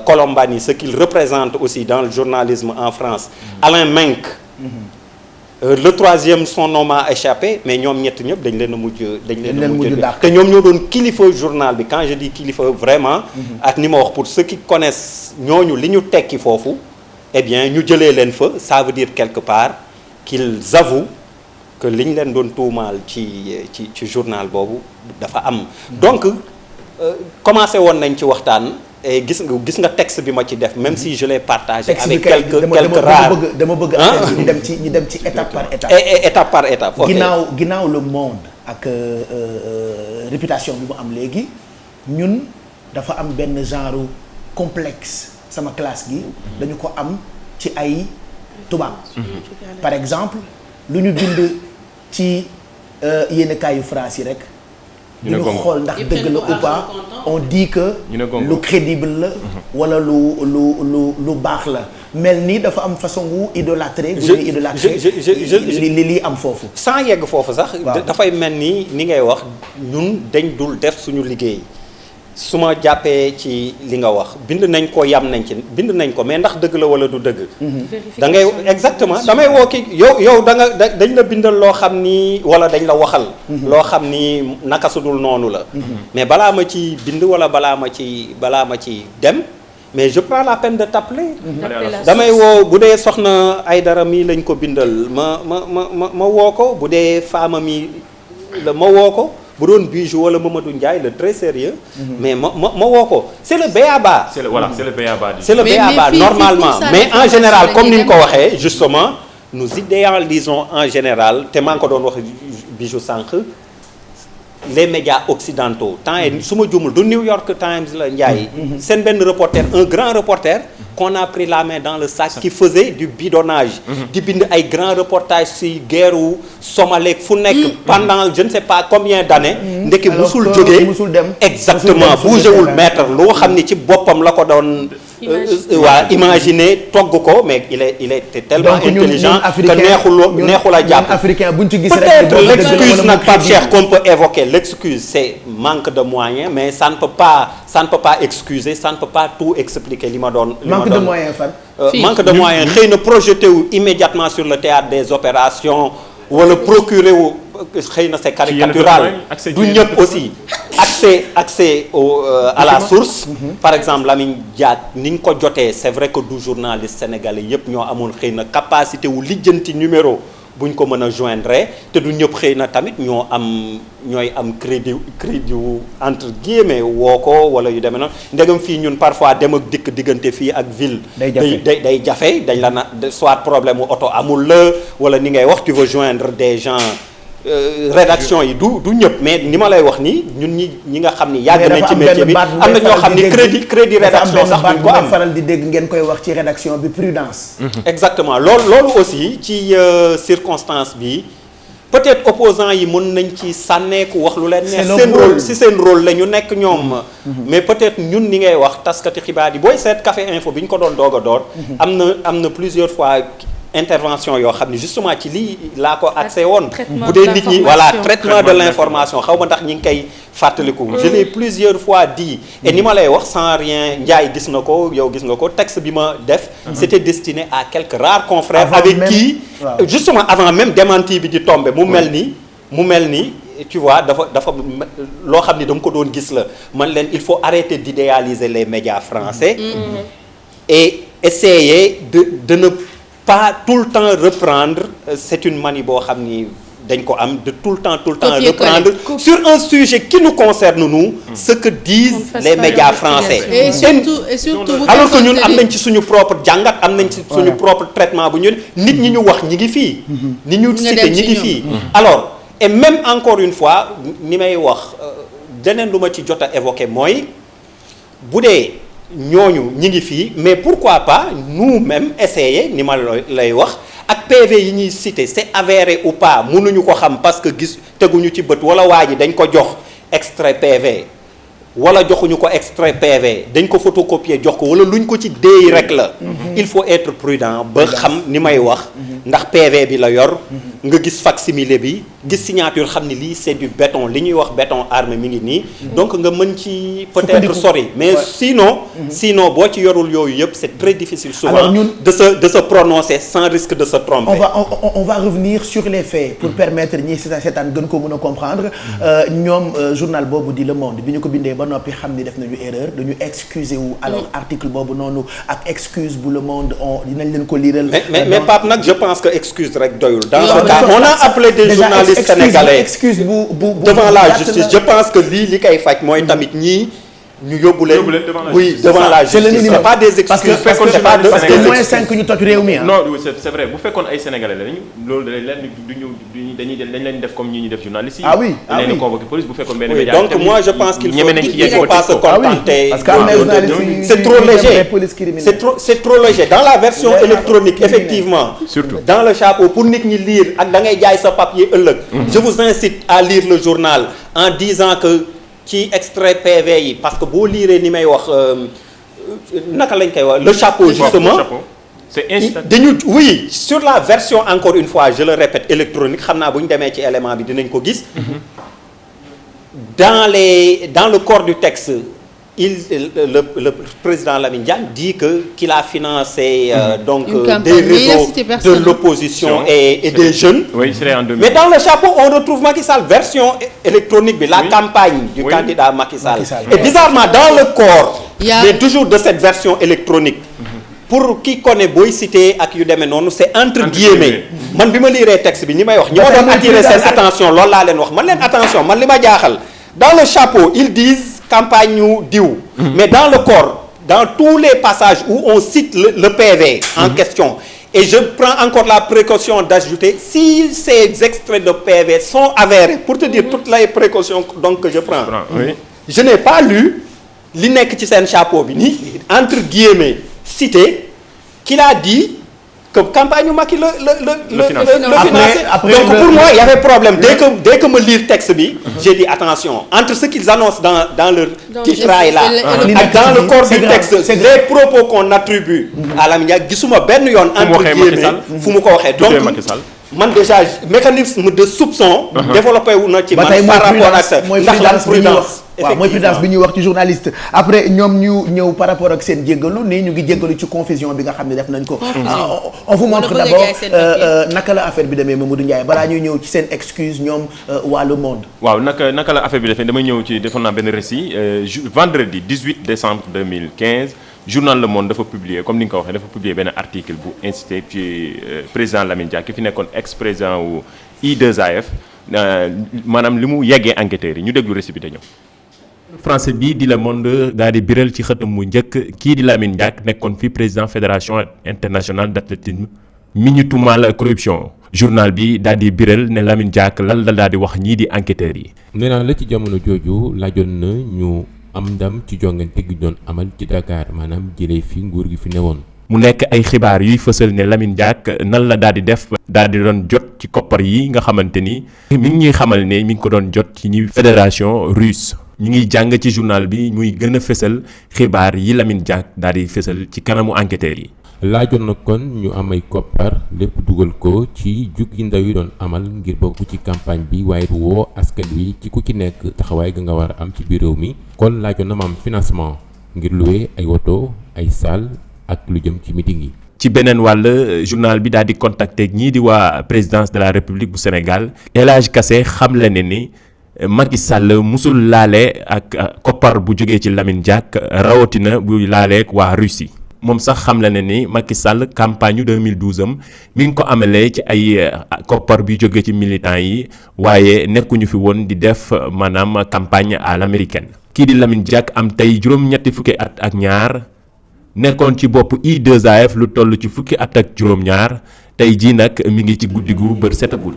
Colombani ce qu'il représente aussi dans le journalisme en France Alain Menck le troisième son nom m'a échappé mais ñoom ñett ñëpp dañ leen a mujj te ñoom ñoo doon kilifa journal bi quand je dis kilifa vraiment ak ni ma wax pour ceux qui connaissent ñooñu li ñu tekki foofu eh bien ñu jëlee leen fa ça veut dire quelque part qu'ils avouent que li ñu leen doon tuumaal ci journal boobu dafa am donc commencé woon nañ ci waxtaan et gis nga texte bi ma ci def même si je l'ai partagé avec quelques rares dama bëgg ñu dem ci étape par étape étape par étape ginnaaw Le Monde ak réputation bi mu am léegi ñun dafa am benn genre complexe sama classe gi dañu ko am ci ay tubaab par exemple lu ñu bind ci yéenekaayu France yi rek duñu xool ndax dëgg la ou pas on dit que lu crédible la wala lu baax la mel ni dafa am façon wu idolâtré li am foofu sans yegg foofu sax dafay mel ni ngay wax ñun dañ dul def suñu liggéey su ma jàppee ci li nga wax bind nañ ko bind nañ ko mais ndax dëgg la wala du dëgg da ngay exactement damay woo ki yow dañ la bindal loo xam ni wala dañ la waxal loo xam ni naka su dul noonu la mais balaa ma ci bind wala balaa ma ci dem mais je prends la peine de t'appeler damay woo bu dee soxna Aïdara mii lañ ko bindal ma woo ko bu dee faama mi ma woo ko bu doon Bijou wala Mamadou Ndiaye le très sérieux mais ma woo ko c'est le b.a.-ba. c'est le b.a.-ba. c'est le b.a.-ba normalement mais en général comme ni ñu ko waxee justement nous idéalisons en général te maa ngi ko doon wax Bijou sànq les médias occidentaux temps yi su ma juumul du New York Times la Ndiaye seen benn reporter un grand reporter qu'on a pris la main dans le sac qui faisait du bidonnage di bind ay grands reportages si guerre u Somalie fu nekk pendant je ne sais pas combien d'années ndekki musul jógee exactement bougéwul maître loo xam ni ci boppam la ko doon waa imaginer togg ko mais il était tellement intelligent que neexul a jàpp peut-être l'excuse nag Pape Cheikh qu'on peut évoquer l'excuse c'est manque de moyens mais ça ne peut pas excuser ça ne peut pas tout expliquer li ma doon manque de moyens fan manque de moyens xëy na projeté wu immédiatement sur le théâtre des opérations wala procurer wu xëy na c'est caricatural du ñëpp aussi accès à la source par exemple Lamine Diack ni ñu ko jotee c'est vrai que du journaliste sénégalais yëpp ñoo amoon xëy na capacité wu lijjanti numéro bu ñu ko mën a joindre te du ñëpp xëy na tamit ñooy am crédit wu entre guillemets woo ko wala yu demee noonu ndegam fii ñun parfois dem ak dikk diggante fii ak ville day jafe dañ la na soit problème u oto amul la wala ni ngay wax tu veux joindre des gens rédaction yi du ñëpp mais ni ma lay wax nii ñun ñi nga xam ni yàgg nañ ci métier bi am na ñoo xam ni crédit rédaction sax duñ ko am faral di dégg ngeen koy wax ci rédaction bi prudence exactement loolu aussi ci circonstance bi peut-être opposants yi mën nañ ci sànneeku wax lu leen neex seen rôle la ñu nekk ñoom mais peut-être ñun ni ngay wax taskati xibaar yi booy seet Café Info bi ñu ko doon doog a door am na plusieurs fois intervention yoo xam ne justement ci lii laa ko accès woon bu dee nit ñi voilà traitement de l'information xaw ma ndax ñi ngi koy fàttaliku je l'ai plusieurs fois dit et ni ma lay wax sans rien Ndiaye gis na ko yow gis nga ko texte bi ma def c'était destiné à quelques rares confrères avec qui justement avant même démenti bi di tomber mu mel ni tu vois dafa loo xam ni dama ko doon gis la man leen il faut arrêter d'idéaliser les médias français et essayer de ne pas tout le temps reprendre c'est une manie boo xam ni dañ ko am de tout le temps reprendre sur un sujet qui nous concerne nous ce que disent les médias français et surtout alors que ñun am nañ ci suñu propre jàngat am nañ ci suñu propre traitement bu ñu nit ñi ñu wax ñi ngi fii ni ñu cité ñi ngi fii alors et même encore une fois ni may wax deneen lu ma ci jot a évoquer mooy bu dee ñooñu ñi ngi fii mais pourquoi pas nous-mêmes essayer ni ma lay wax ak PV yi ñuy citer c'est avéré ou pas mënuñu ko xam parce que gis teguñu ci bët wala waa ji dañ ko jox extrait PV wala joxuñu ko extrait PV dañ ko photocopier jox ko wala luñ ko ci déey rek la il faut être prudent ba xam ni may wax ndax PV bi la yor nga gis facsimilé bi gis signature xam ni lii c'est du béton li ñuy wax béton armé mi ngi nii donc nga mën ci peut-être sori mais sinon boo ci yorul yooyu yëpp c'est très difficile souvent de se prononcer sans risque de se tromper on va revenir sur les faits pour permettre ñi seetaan gën ko mën a comprendre ñoom journal boobu di Le Monde bi ñu ko bindee ba noppi xam ni def nañu erreur dañu excuser wu alors article boobu noonu ak excuse bu Le Monde dinañ leen ko liiral mais Pape nag je pense que excuse rek doyul dans ce cas on a appelé des journalistes sénégalais devant la justice je pense que li koy faj mooy tamit ñii ñu yóbbu leen devant la justice c'est pas des excuses parce que moins 5 ñu toj réew mi non c'est vrai bu fekkoon ay sénégalais lañu loolu dañ leen def comme ñu def journalistes yi dañ leen convoqué police bu fekkoon benn média donc moi je pense qu'il faut pas se contenter c'est trop léger c'est trop léger dans la version électronique effectivement surtout dans le chapeau pour nit ñi lire ak da ngay jaay sa papier ëllëg je vous incite à lire le journal en disant que ci extrait PV yi parce que boo liiree ni may wax naka lañ koy wax le chapeau justement c'est instant oui sur la version encore une fois je le répète électronique xam naa bu ñu demee ci élément bi dinañ ko gis dans le corps du texte le président Lamine Diack dit qu'il a financé donc des réseaux de l'opposition et des jeunes. Oui, c'est en 2000. Mais dans le chapeau on retrouve Macky Sall version électronique bi la campagne du candidat Macky Sall. Et bizarrement dans le corps mais toujours de cette version électronique pour qui connaît booy cité ak yu demee noonu c'est entre guillemets man bi ma liiree texte bi ñi may wax ñi ma doon attirer seen attention loolu laa leen wax man leen attention man li ma jaaxal dans le chapeau ils disent campagne ñu diw mais dans le corps dans tous les passages où on cite le PV en question et je prends encore la précaution d'ajouter si ces extraits de PV sont avérés pour te dire toutes les précautions donc que je prends je n'ai pas lu li nekk ci seen chapeau bi ni entre guillemets cité qu'il a dit que campagne Macky le financé. Donc pour moi il y avait problème dès que me lire texte bi j'ai dit attention entre ce qu'ils annoncent dans leur titrail là ak dans le corps du texte les propos qu'on attribue à Lamine Diack gisuma benn yoon entre guillemets fu mu ko waxee donc man déjà mécanisme de soupçon développé wu na ci man par rapport ak ça ndax la prudence waaw mooy prudence bi ñuy wax ci journaliste après ñoom ñu ñëw par rapport ak seen jéggalu nii ñu ngi jéggalu ci confusion bi nga xam ne def nañ ko on vous montre d'abord naka la affaire bi demee Mamadou Ndiaye balaa ñuy ñëw ci seen excuse ñoom waa Le Monde waaw naka la affaire bi defee damay ñëw ci defoon naa benn récit vendredi 18 décembre 2015 journal Le Monde dafa publier comme ni nga ko waxee dafa publier benn article bu incité ci président Lamine Diack ki fi nekkoon ex-président wu I2AF maanaam li mu yeggee enquêteurs yi ñu déglu récit bi te ñëw français bi di Le Monde daal di biral ci xëtam mu njëkk kii di Lamine Diack nekkoon fi président fédération internationale d'athlétisme mi ñu tuumaal corruption journal bi daal di biral ne Lamine Diack lan la daal di wax ñii di enquêteurs yi. nee naa la ci jamono jooju laajoon na ñu am ndam ci jongante gi doon amal ci Dakar maanaam jëlee fi nguur gi fi newoon. mu nekk ay xibaar yuy fësal ne Lamine Diack nan la daal di def daal di doon jot ci koppar yi nga xamante ni mi ngi ñuy xamal ne mi ngi ko doon jot ci ñi fédération russe. ñu ngi jàng ci journal bi muy gën a fësal xibaar yi Lamine Diack daal di fësal ci kanamu enquêteurs yi. laajoon na kon ñu am ay koppar lépp dugal ko ci jukki ndaw yi doon amal ngir bokk ci campagne bi waaye woo askan wi ci ku ci nekk taxawaay ga nga war a am ci biir réew mi. kon laajoon na ma am financement ngir louer ay woto ay salle ak lu jëm ci meeting yi. ci beneen wàll journal bi daal di contacter ñii di waa présidence de la République bu Sénégal El Hadj Kassé xamle ne ni. Macky Sall musul laale ak koppar bu jógee ci Lamine Diack rawatina buy laaleek waa Russie moom sax xam la ne ni Macky Sall campagne 2012 am mi ngi ko amalee ci ay koppar bi jógee ci militants yi waaye nekkuñu fi woon di def maanaam campagne à l'américaine. kii di Lamine Diack am tey juróom-ñetti fukki at ak ñaar nekkoon ci bopp I2AF lu toll ci fukki at ak juróom-ñaar tey jii nag mi ngi ci guddi gu bër setagul.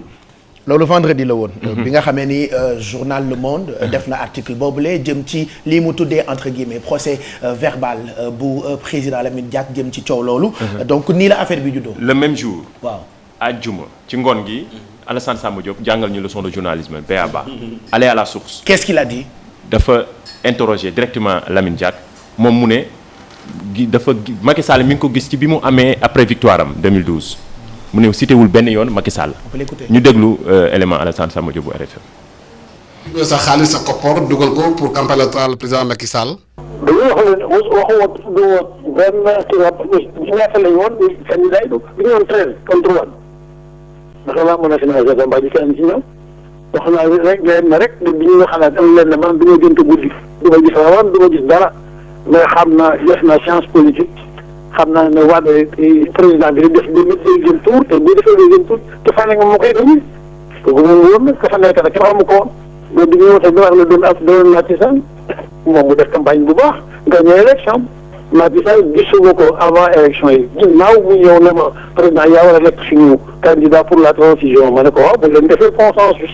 loolu vendredi la woon. bi nga xamee ni journal Le Monde def na article boobule jëm ci lii mu tuddee entre guillemets procès verbal bu président Lamine Diack jëm ci coow loolu. donc nii la affaire bi juddoo. le même jour. waaw àjjuma ci ngoon gi. Alassane Samba Diop jàngal ñu leçon de journalisme BABA. aller à la source. qu'est-ce qu'il a dit. dafa interroger directement Lamine Diack moom mu ne dafa Macky Sall mi ngi ko gis ci bi mu amee après victoire am 2012. mu ne cité wul benn yoon Macky Sall. ñu déglu élément Alassane Samba Diop bu RFM. sa xaalis sa koppor dugal ko pour campagne électorale président Macky Sall. dañuy wax ne waxu woon benn kii ñaata lañ woon candidat yi bi ñu woon 13 contre 1 naka laa mën a financé campagne bi kenn ci ñoom wax naa rek leen na rek bi ñu xalaat am leen ne man du ma gënt guddi du ma gis rawaan du ma gis dara mais xam naa def na science politique. xam naa ne waa président bi di def deuxième tour te bu defee deuxième tour te fa nekk moom moo koy gagné kooku moom wóor na ka fa nekk nag kenn xamu ko woon mais bi ñu wootee bi wax la doon Macky Sall moom mu def campagne bu baax gagné élection Macky Sall gisuma ko avant élection yi ginnaaw mu ñëw ne ma président yaa war a nekk suñu candidat pour la transition ma ne ko waaw bu leen defee consensus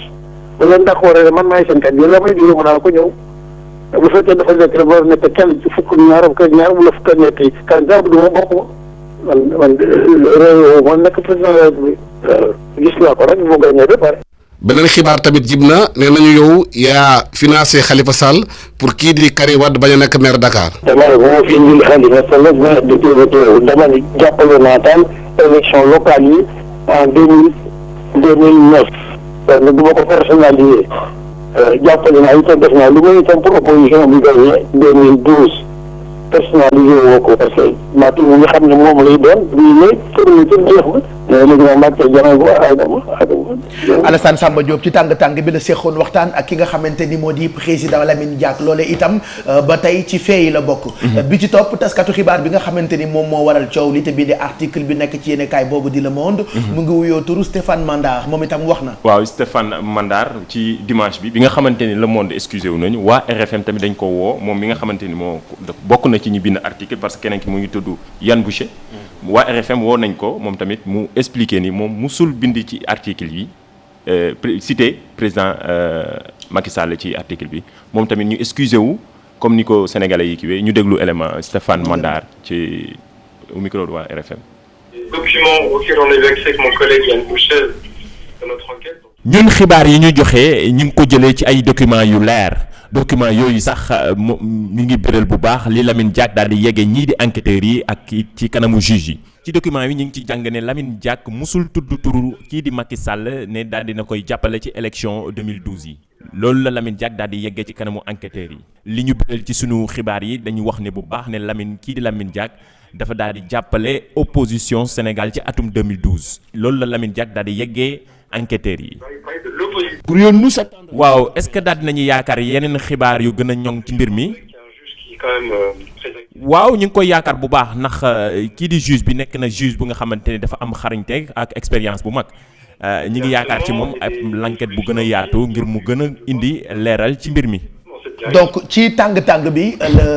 bu leen d'accord man maay seen candidat la may diglu mën naa ko ñëw. bu fekkee dafa nekk rek war nekk kenn ci fukk ñaar bu la fukk nekk candidat bu duma bokk man réew man nekk président de la République gis naa ko rek mu gagné ba pare. beneen xibaar tamit jib na nee nañu yow yaa financé Khalifa Sall pour kii di Karim Wade bañ a nekk maire Dakar. dama ne bu ma fi indil Khalifa Sall dama ne jàppale naa daal élection locale yi en 2009 parce que bu ma ko personnalisé. jàppale naa itam def naa lu may itam pour opposition bi gagné 2012 personnalisé woo ko parce que Macky mu nga xam ne moom lay doon bii ne communauté jeex na Alassane Samba Diop ci tàng-tàng bi la seqoon waxtaan ak ki nga xamante ni moo di président Lamine Diack loole itam ba tey ci fee yi la bokk. bi ci topp taskatu xibaar bi nga xamante ni moom moo waral coow li te bii di article bi nekk ci yéenekaay boobu di Le Monde. mu ngi wuyoo turu Stéphane Mandar moom itam wax na. waaw Stéphane Mandar ci dimanche bi nga xamante ni Le Monde excusé wu nañu waa RFM tamit dañ ko woo moom mi nga xamante ni moo bokk na ci ñi bind article parce que keneen ki mu ngi tudd Yann Boucher. waa RFM woo nañ ko moom tamit mu expliqué ni moom musul bind ci article yi cité président Macky Sall ci article bi moom tamit ñu excusé wu comme ni ko sénégalais yi kiiwee ñu déglu élément Stéphane Mandar ci au micro de waa RFM. Documents auxquels on a eu accès avec mon collègue Yann Boucher de notre enquête. ñun xibaar yi ñu joxe ñu ngi ko jëlee ci ay documents yu leer document yooyu sax mi ngi bëral bu baax li Lamine Diack daal di yegge ñii di enquêteurs yi ak ci kanamu juge yi. ci document yi ñu ngi ci jàng ne Lamine Diack musul tudd turu kii di Macky Sall ne daal dina koy jàppale ci élection 2012 yi loolu la Lamine Diack daal di yeggee ci kanamu enquêteurs yi li ñu bëral ci sunu xibaar yi dañu wax ne bu baax ne kii di Lamine Diack dafa daal di jàppale opposition Sénégal ci atum 2012 loolu la Lamine Diack daal di yeggee enquêteurs yi. Pourrions-nous s'attendre. waaw est-ce que daal dinañu yaakaar yeneen xibaar yu gën a ñoŋ ci mbir mi. waaw ñu ngi koy yaakaar bu baax ndax kii di juge bi nekk na juge bu nga xamante ne dafa am xarañte ak expérience bu mag ñi ngi yaakaar ci moom ab l'enquête bu gën a yaatu ngir mu gën a indi leeral ci mbir mi. donc ci tàng-tàng bi le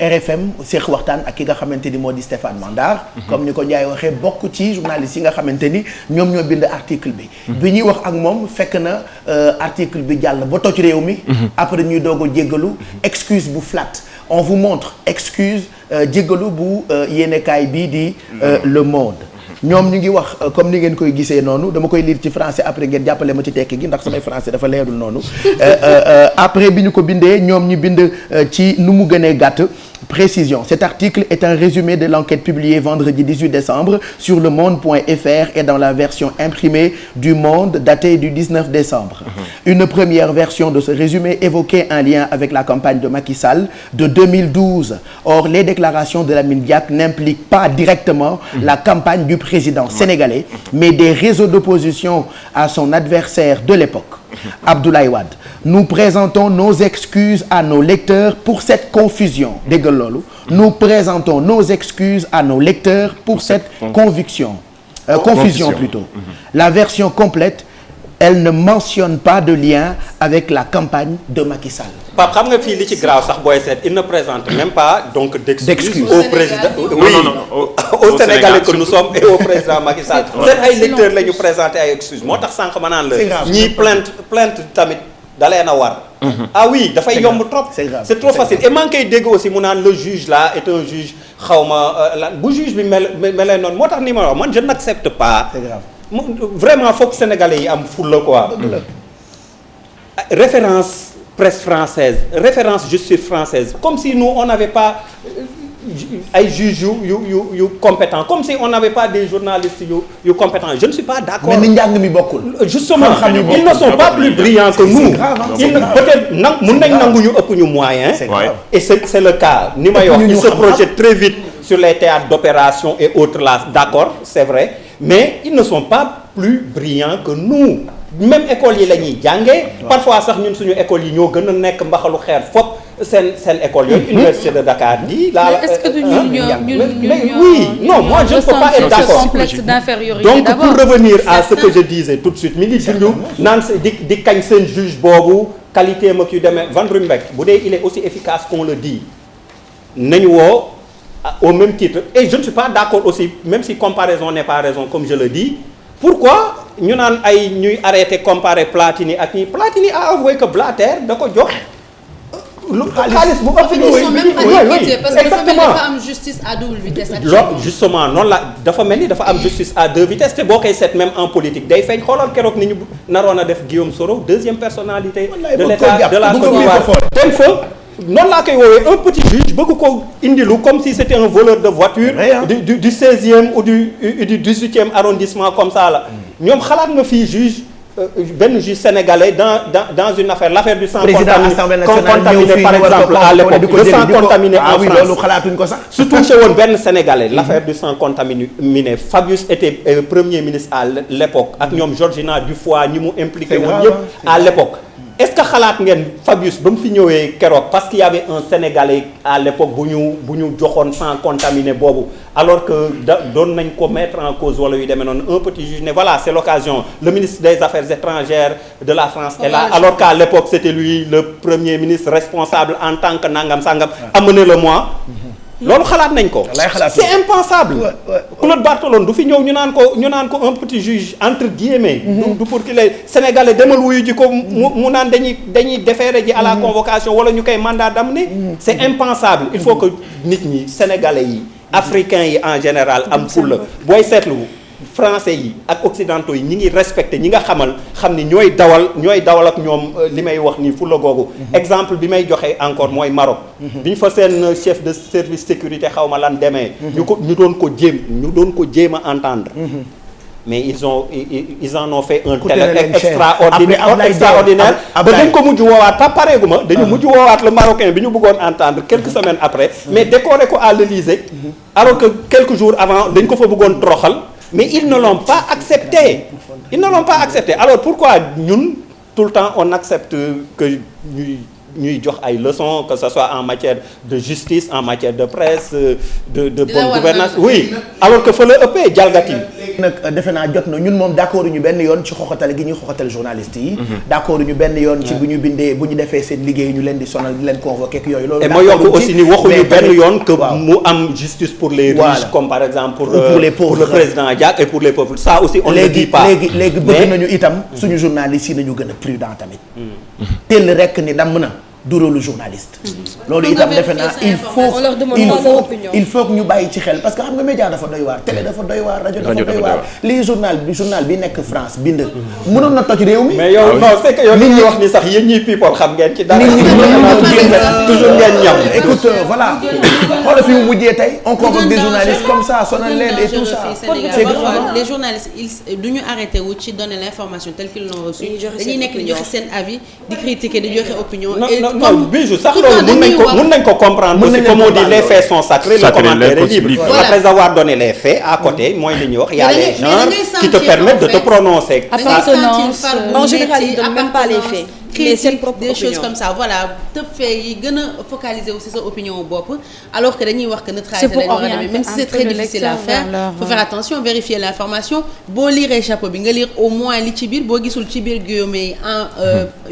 RFM seex waxtaan ak ki nga xamante ni moo di Stéphane Mandar. comme ni ko Ndiaye waxee bokk ci journaliste yi nga xamante ni ñoom ñoo bind article bi. bi ñuy wax ak moom fekk na article bi jàll ba toj réew mi. après ñuy doog a jéggalu excuse bu flat on vous montre excuse jéggalu bu yéenekaay bii di Le Monde. ñoom ñu ngi wax comme ni ngeen koy gisee noonu dama koy lire ci français après ngeen jàppale ma ci tekki gi ndax samay français dafa leerul noonu après bi ñu ko bindee ñoom ñu bind ci nu mu gënee gàtt précision cet article est un résumé de l'enquête publiée vendredi 18 décembre sur lemonde.fr et dans la version imprimée du Monde datée du 19 décembre. Une première version de ce résumé évoquait un lien avec la campagne de Macky Sall de 2012. Or, les déclarations de Lamine Diack n'impliquent pas directement la campagne du président sénégalais, mais des réseaux d'opposition à son adversaire de l'époque, Abdoulaye Wade. Nous présentons nos excuses à nos lecteurs pour cette confusion. Déggal loolu. Nous présentons nos excuses à nos lecteurs pour cette confusion plutôt. La version complète, elle ne mentionne pas de lien avec la campagne de Macky Sall. Pape xam nga fii li ci grave sax booy seet il ne présente même pas donc d'excuses au président au Sénégalais que nous sommes et au président Macky Sall. seen ay lecteurs la ñu présenté ay excuses moo tax sànq ma naan la ñii plainte tamit dalee na war. ah oui dafay yomb trop. c'est trop facile et maa ngi koy dégg aussi mu naan le juge là est un juge xawma bu juge bi melee noonu moo tax ni ma wax man je n'accepte pas. c'est grave. Vraiment foog sénégalais yi am fulla quoi. Référence presse française référence justice française comme si nous on n'avait pas ay juges yu compétents comme si on n'avait pas des journalistes yu compétents je ne suis pas d'accord. mais ni njàng mi bokkul. justement ils ne sont pas plus brillants que nous. peut-être mun nañ nangu ñu ëpp ñu moyens. et c'est le cas. ni may wax ils se projettent très vite sur les théâtres d'opération et autres là d'accord c'est vrai. mais ils ne sont pas plus brillants que nous même école yi la ñuy jàngee parfois sax ñun suñu école yi ñoo gën a nekk mbaxalu xeer fop seen école yooyu université de Dakar di la est-ce que oui non moi je ne peux pas être d'accord complexe d'infériorité donc d'abord. pour revenir à ce que je disais tout de suite mi ngi jundu naan di kañ seen juge boobu qualité mag yu demee Van Ruymbeck bu dee il est aussi efficace qu'on le dit nañu woo au même titre et je ne suis pas d'accord aussi même si comparaison n'est pas raison comme je le dis pourquoi ñu naan ay ñuy arrêter comparer Platini ak ñi Platini a avoué que Blatter da ko jox lu xaalis bu ëpp ils sont même pas inquiétés parce que dafa mel ni dafa am justice à double vitesse actuellement. justement noonu la dafa mel ni dafa am justice à deux vitesses te boo koy seet même en politique day feeñ xoolal keroog ni ñu naroon a def Guillaume Soro deuxième personnalité de l'État de la Côte d'Ivoire tel feu noonu laa koy woowee un petit juge bëgg ko indilu comme si c'était un voleur de voiture du 16e ou du 18e arrondissement comme ça la ñoom xalaat nga fii juge benn juge sénégalais dans une affaire l'affaire du sang contaminé par exemple à l'époque le sang contaminé en France loolu xalaatuñ ko sax su touché woon benn sénégalais l'affaire du sang contaminé Fabius était premier ministre à l'époque ak ñoom Georgina Dufoy ñi mu impliqué woon yëpp à l'époque est-ce que xalaat ngeen Fabius ba mu fi ñëwee keroog parce qu'il y avait un sénégalais à l'époque bu ñu joxoon sang contaminé boobu alors que doon nañ ko mettre en cause wala yu demee noonu un petit juge ne voilà c'est l'occasion le ministre des Affaires étrangères de la France est là alors qu'à l'époque c'était lui le premier ministre responsable en tant que nangam sangam amenez-le-moi loolu xalaat nañ ko c'est impensable Claude Barthelone du fi ñëw ñu naan ko un petit juge entre guillemets du pour que les Sénégalais demal wuyu ji ko mu naan dañuy déférer ji à la convocation wala ñu koy mandat d'amener c'est impensable il faut que nit ñi Sénégalais yi africains yi en général am fulla booy seetlu français yi ak occidentaux yi ñi ngi respecté ñi nga xam ni ñooy dawal ak ñoom li may wax nii fulla googu exemple bi may joxe encore mooy Maroc bi ñu fa seen chef de service sécurité xaw ma lan demee ñu doon ko jéem a entendre mais ils en ont fait un tel extraordinaire ba dañ ko mujj woowaat pas pareegu ma dañu mujj woowaat le Marocain bi ñu bëggoon entendre quelques semaines après mais décoré ko à l'Élysée alors que quelques jours avant dañ ko fa bëggoon toroxal mais ils ne l'ont pas accepté alors pourquoi ñun tout le temps on accepte que ñuy jox ay leçons que ce soit en matière de justice en matière de presse de bonne gouvernance oui alors que fa la ëppee jalgati nag defe naa jot na ñun moom d'accord ñu benn yoon ci xoxatal gi ñuy xoxatal journalistes yi d'accord ñu benn yoon ci bu ñu defee seen liggéey ñu leen di sonal di leen convoquer ak yooyu loolu et ma yokk aussi ni waxuñu benn yoon que mu am justice pour les riches comme par exemple pour le président Diack et pour les pauvres ça aussi on ne le dit pas léegi bëgg nañu itam suñu journalistes yi nañu gën a prudent tamit teel rek ni damm na du rôle journaliste. loolu itam defe naa il faut que ñu bàyyi ci xel parce que xam nga média dafa doy waar télé dafa doy waar rajo dafa doy waar lii journal bi nekk France bind mënoon na toj réew mi. mais yow non c'est que yow li ñuy wax ni sax yéen ñuy people xam ngeen ci dara. toujours ngeen ñam. écoute voilà xoolal fi mu mujjee tey on convoque des journalistes comme ça sonal leen et tout ça. c'est grave les journalistes ils du ñu arrêté wu ci donner l'information telle qu'ils l'ont reçue dañuy nekk di joxe seen avis di critiquer di joxe opinion. non Bijou sax loolu mën nañ ko comprendre aussi comme on dit les faits sont sacrés le commentaire est libre après avoir donné les faits à côté mooy li ñuy wax y a les gens qui te permettent de te prononcer en général ils donnent même pas les faits critique des choses comme ça voilà te fait yi gën a focaliser aussi sa opinion bopp alors que dañuy wax que neutralité lañu war a demee même si c'est très difficile à faire faut faire attention vérifier l'information boo lire chapeau bi nga lire au moins li ci biir boo gisul ci biir Guillaume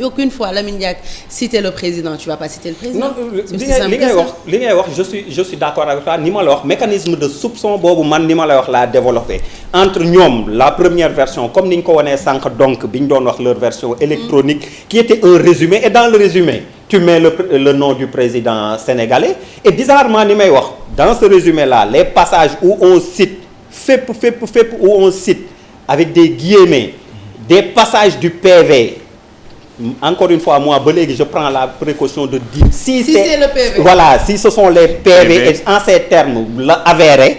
aucune fois Lamine Diack citer le président tu vas pas citer le président non li ngay wax je suis d'accord avec toi ni ma la wax mécanisme de soupçon boobu man ni ma la wax laa développé entre ñoom la première version comme ni ñu ko wanee sànq donc bi ñu doon wax leur version électronique qui était un résumé et dans le résumé tu mets le nom du président sénégalais et bizarrement ni may wax dans ce résumé là les passages où on cite fépp où on cite avec des guillemets des passages du PV encore une fois moi ba léegi je prends la précaution de dire si c'est le PV voilà si ce sont les PV et en ces termes la avéré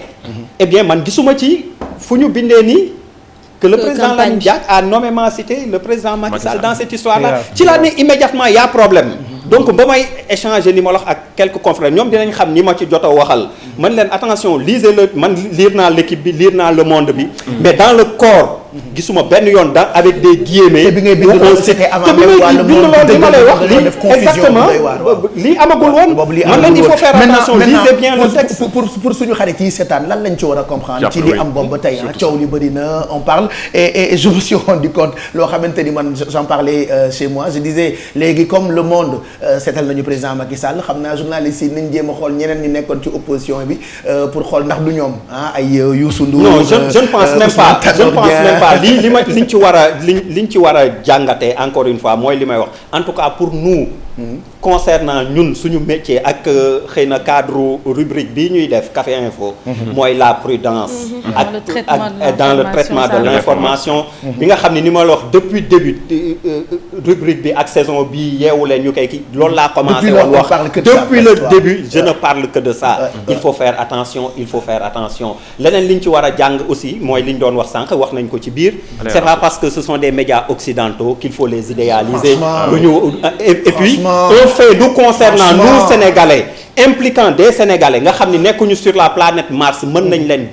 eh bien man gisuma ci fu ñu bindee nii que le président Lamine Diack a nommément cité le président Macky Sall dans cette histoire-là ci la ne immédiatement y a problème donc ba may échanger ni ma wax ak quelques confrères ñoom dinañ xam ni ma ci jot a waxal man leen attention lisez le man lire naa l'équipe bi lire naa le monde bi mais dans le corps gisuma benn yoon dans avec des guillemets bi ngay bind loolu c'était avant même waa le monde li ma lay wax lii exactement lii amagul woon man leen il faut faire attention lisez bien le texte pour suñu xarit yi seetaan lan lañ ci war a comprendre ci li am boobu ba tey coow li bëri na on parle et je me suis rendu compte loo xamante ni man j'en parlais chez moi je disais léegi comme le monde seetal nañu président Macky Sall xam naa journalistes yi nañ jéem a xool ñeneen ñi nekkoon ci opposition bi pour xool ndax du ñoom ay Youssou Ndour non je ne pense même pas liñ ci war a jàngatee encore une fois mooy li may wax en tout cas pour nous concernant ñun suñu métier ak xëy na cadre rubrique bii ñuy def Café Info mooy la prudence ak dans le traitement de l'information bi nga xam ne ni ma la wax depuis début rubrique bi ak saison bi yeewu leen ñu koy ki loolu laa commencé woon wax depuis le début je ne parle que de ça il faut faire attention leneen li ñu ci war a jàng aussi mooy li ñu doon wax sànq wax nañ ko ci biir c'est pas parce que ce sont des médias occidentaux qu'il faut les idéaliser et puis fait nous concernant nous Sénégalais impliquant des Sénégalais nga xam ni nekkuñu sur la planète Mars mën nañ leen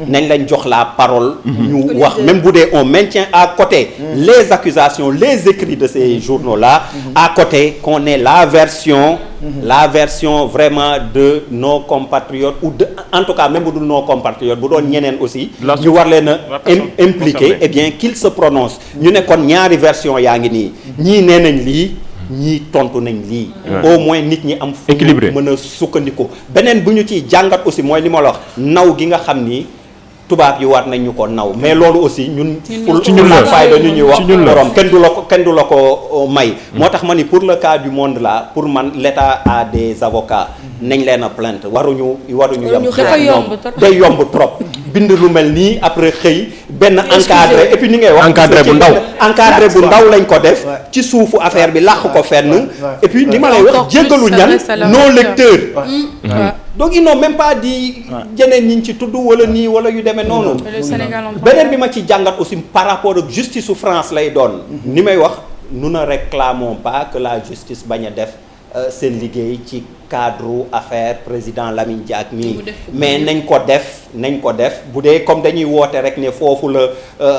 nañ leen jox la parole ñu wax même bu dee on maintient à côté les accusations les écrits de ces journaux-là à côté qu'on ait la version vraiment de nos compatriotes ou de en tout cas même bu dul nos compatriotes bu doon ñeneen aussi ñu war leen a impliquer et bien qu'ils se prononcent ñu ne kon ñaari version yaa ngi nii ñii nee nañ lii ñii tontu nañ lii au moins nit ñi am fu mën a sukkandiku beneen bu ñu ciy jàngat aussi mooy li ma la wax naw gi nga xam ni tubaab yi war nañ ñu ko naw mais loolu aussi ñun ci ñun la fayda ñu ñuy wax borom kenn du la ko may moo tax ma ni pour le cas du monde là pour man l'État a des avocats nañ leen a plainte waruñu yem day yomb trop bind lu mel nii après xëy benn encadré et puis ni ngay wax encadré bu ndaw lañ ko def ci suufu affaire bi làq ko fenn et puis ni ma lay wax jéggalu ñan nos lecteurs donc ils n'ont même pas dit jeneen ñi ci tudd wala nii wala yu demee noonu beneen bi ma ci jàngat aussi par rapport ak justice su France lay doon ni may wax nous ne réclamons pas que la justice bañ a def seen liggéey ci cadre affaire président Lamine Diack mii mais nañ ko def bu dee comme dañuy woote rek ne foofu la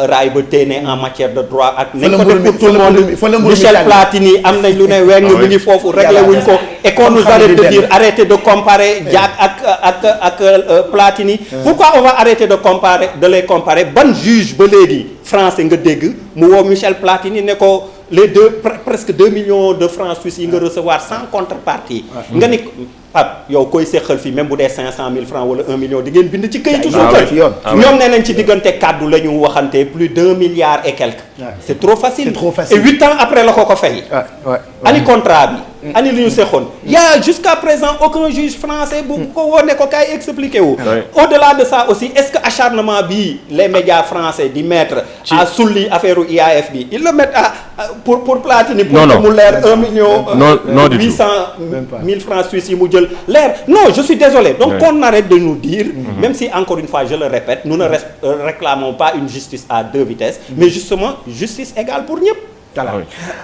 raay ba téene en matière de droit ak nañ ko def pour tout le monde Michel Platini am nañ lu ne weng mu ngi foofu réglé wuñ ko et qu'on nous arrête de dire arrêtez de comparer Diack ak Platini pourquoi on va arrêter de les comparer ban juge ba léegi français nga dégg mu woo Michel Platini ne ko les presque 2 millions de francs suisses yi nga recevoir sans contrepartie nga ni Pape yow koy séqal fii même bu dee 500 000 francs wala 1 million di ngeen bind ci këyitu suuf ñoom nee nañ ci diggante kàddu la ñu waxante plus d'1 milliard et quelques c'est trop facile et 8 ans après la ko fay ani contrat bi ani li ñu séqoon y a jusqu'à présent aucun juge français bu ko wone ko kay expliqué wu au-delà de ça aussi est-ce que acharnement bi les médias français di mettre à sulli affaire u IAF bi ils le mettent pour Platini pour que mu leer 1 million 800 000 francs suisses yi mu jël leer non je suis désolé donc qu'on arrête de nous dire même si encore une fois je le répète nous ne réclamons pas une justice à 2 vitesses mais justement justice égale pour ñëpp voilà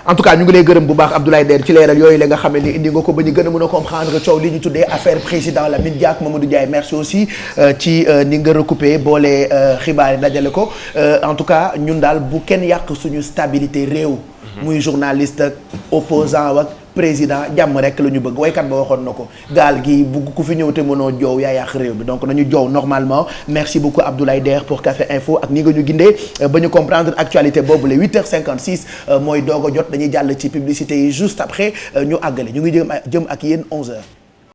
en tout cas ñu ngi lay gërëm bu baax Abdoulaye Der ci leeral yooyu la nga xam ne indi nga ko ba ñu gën a mën a comprendre coow li ñu tuddee affaire président Lamine Diack Mamadou Ndiaye merci aussi ci ni nga recoupé boole xibaar yi dajale ko en tout cas ñun daal bu kenn yàq suñu stabilité réew muy journaliste ak opposant ak président jàmm rek la ñu bëgg waykat ba waxoon na ko gaal gi bugg ku fi ñëw te mënoo joow yaa yàq réew bi donc nañu joow normalement merci beaucoup Abdoulaye Der pour Café Info ak ni nga ñu gindee ba ñu comprendre actualité boobu le 8h56 mooy doog a jot dañuy jàll ci publicité yi juste après ñu àggale ñu ngi jëm ak yéen 11h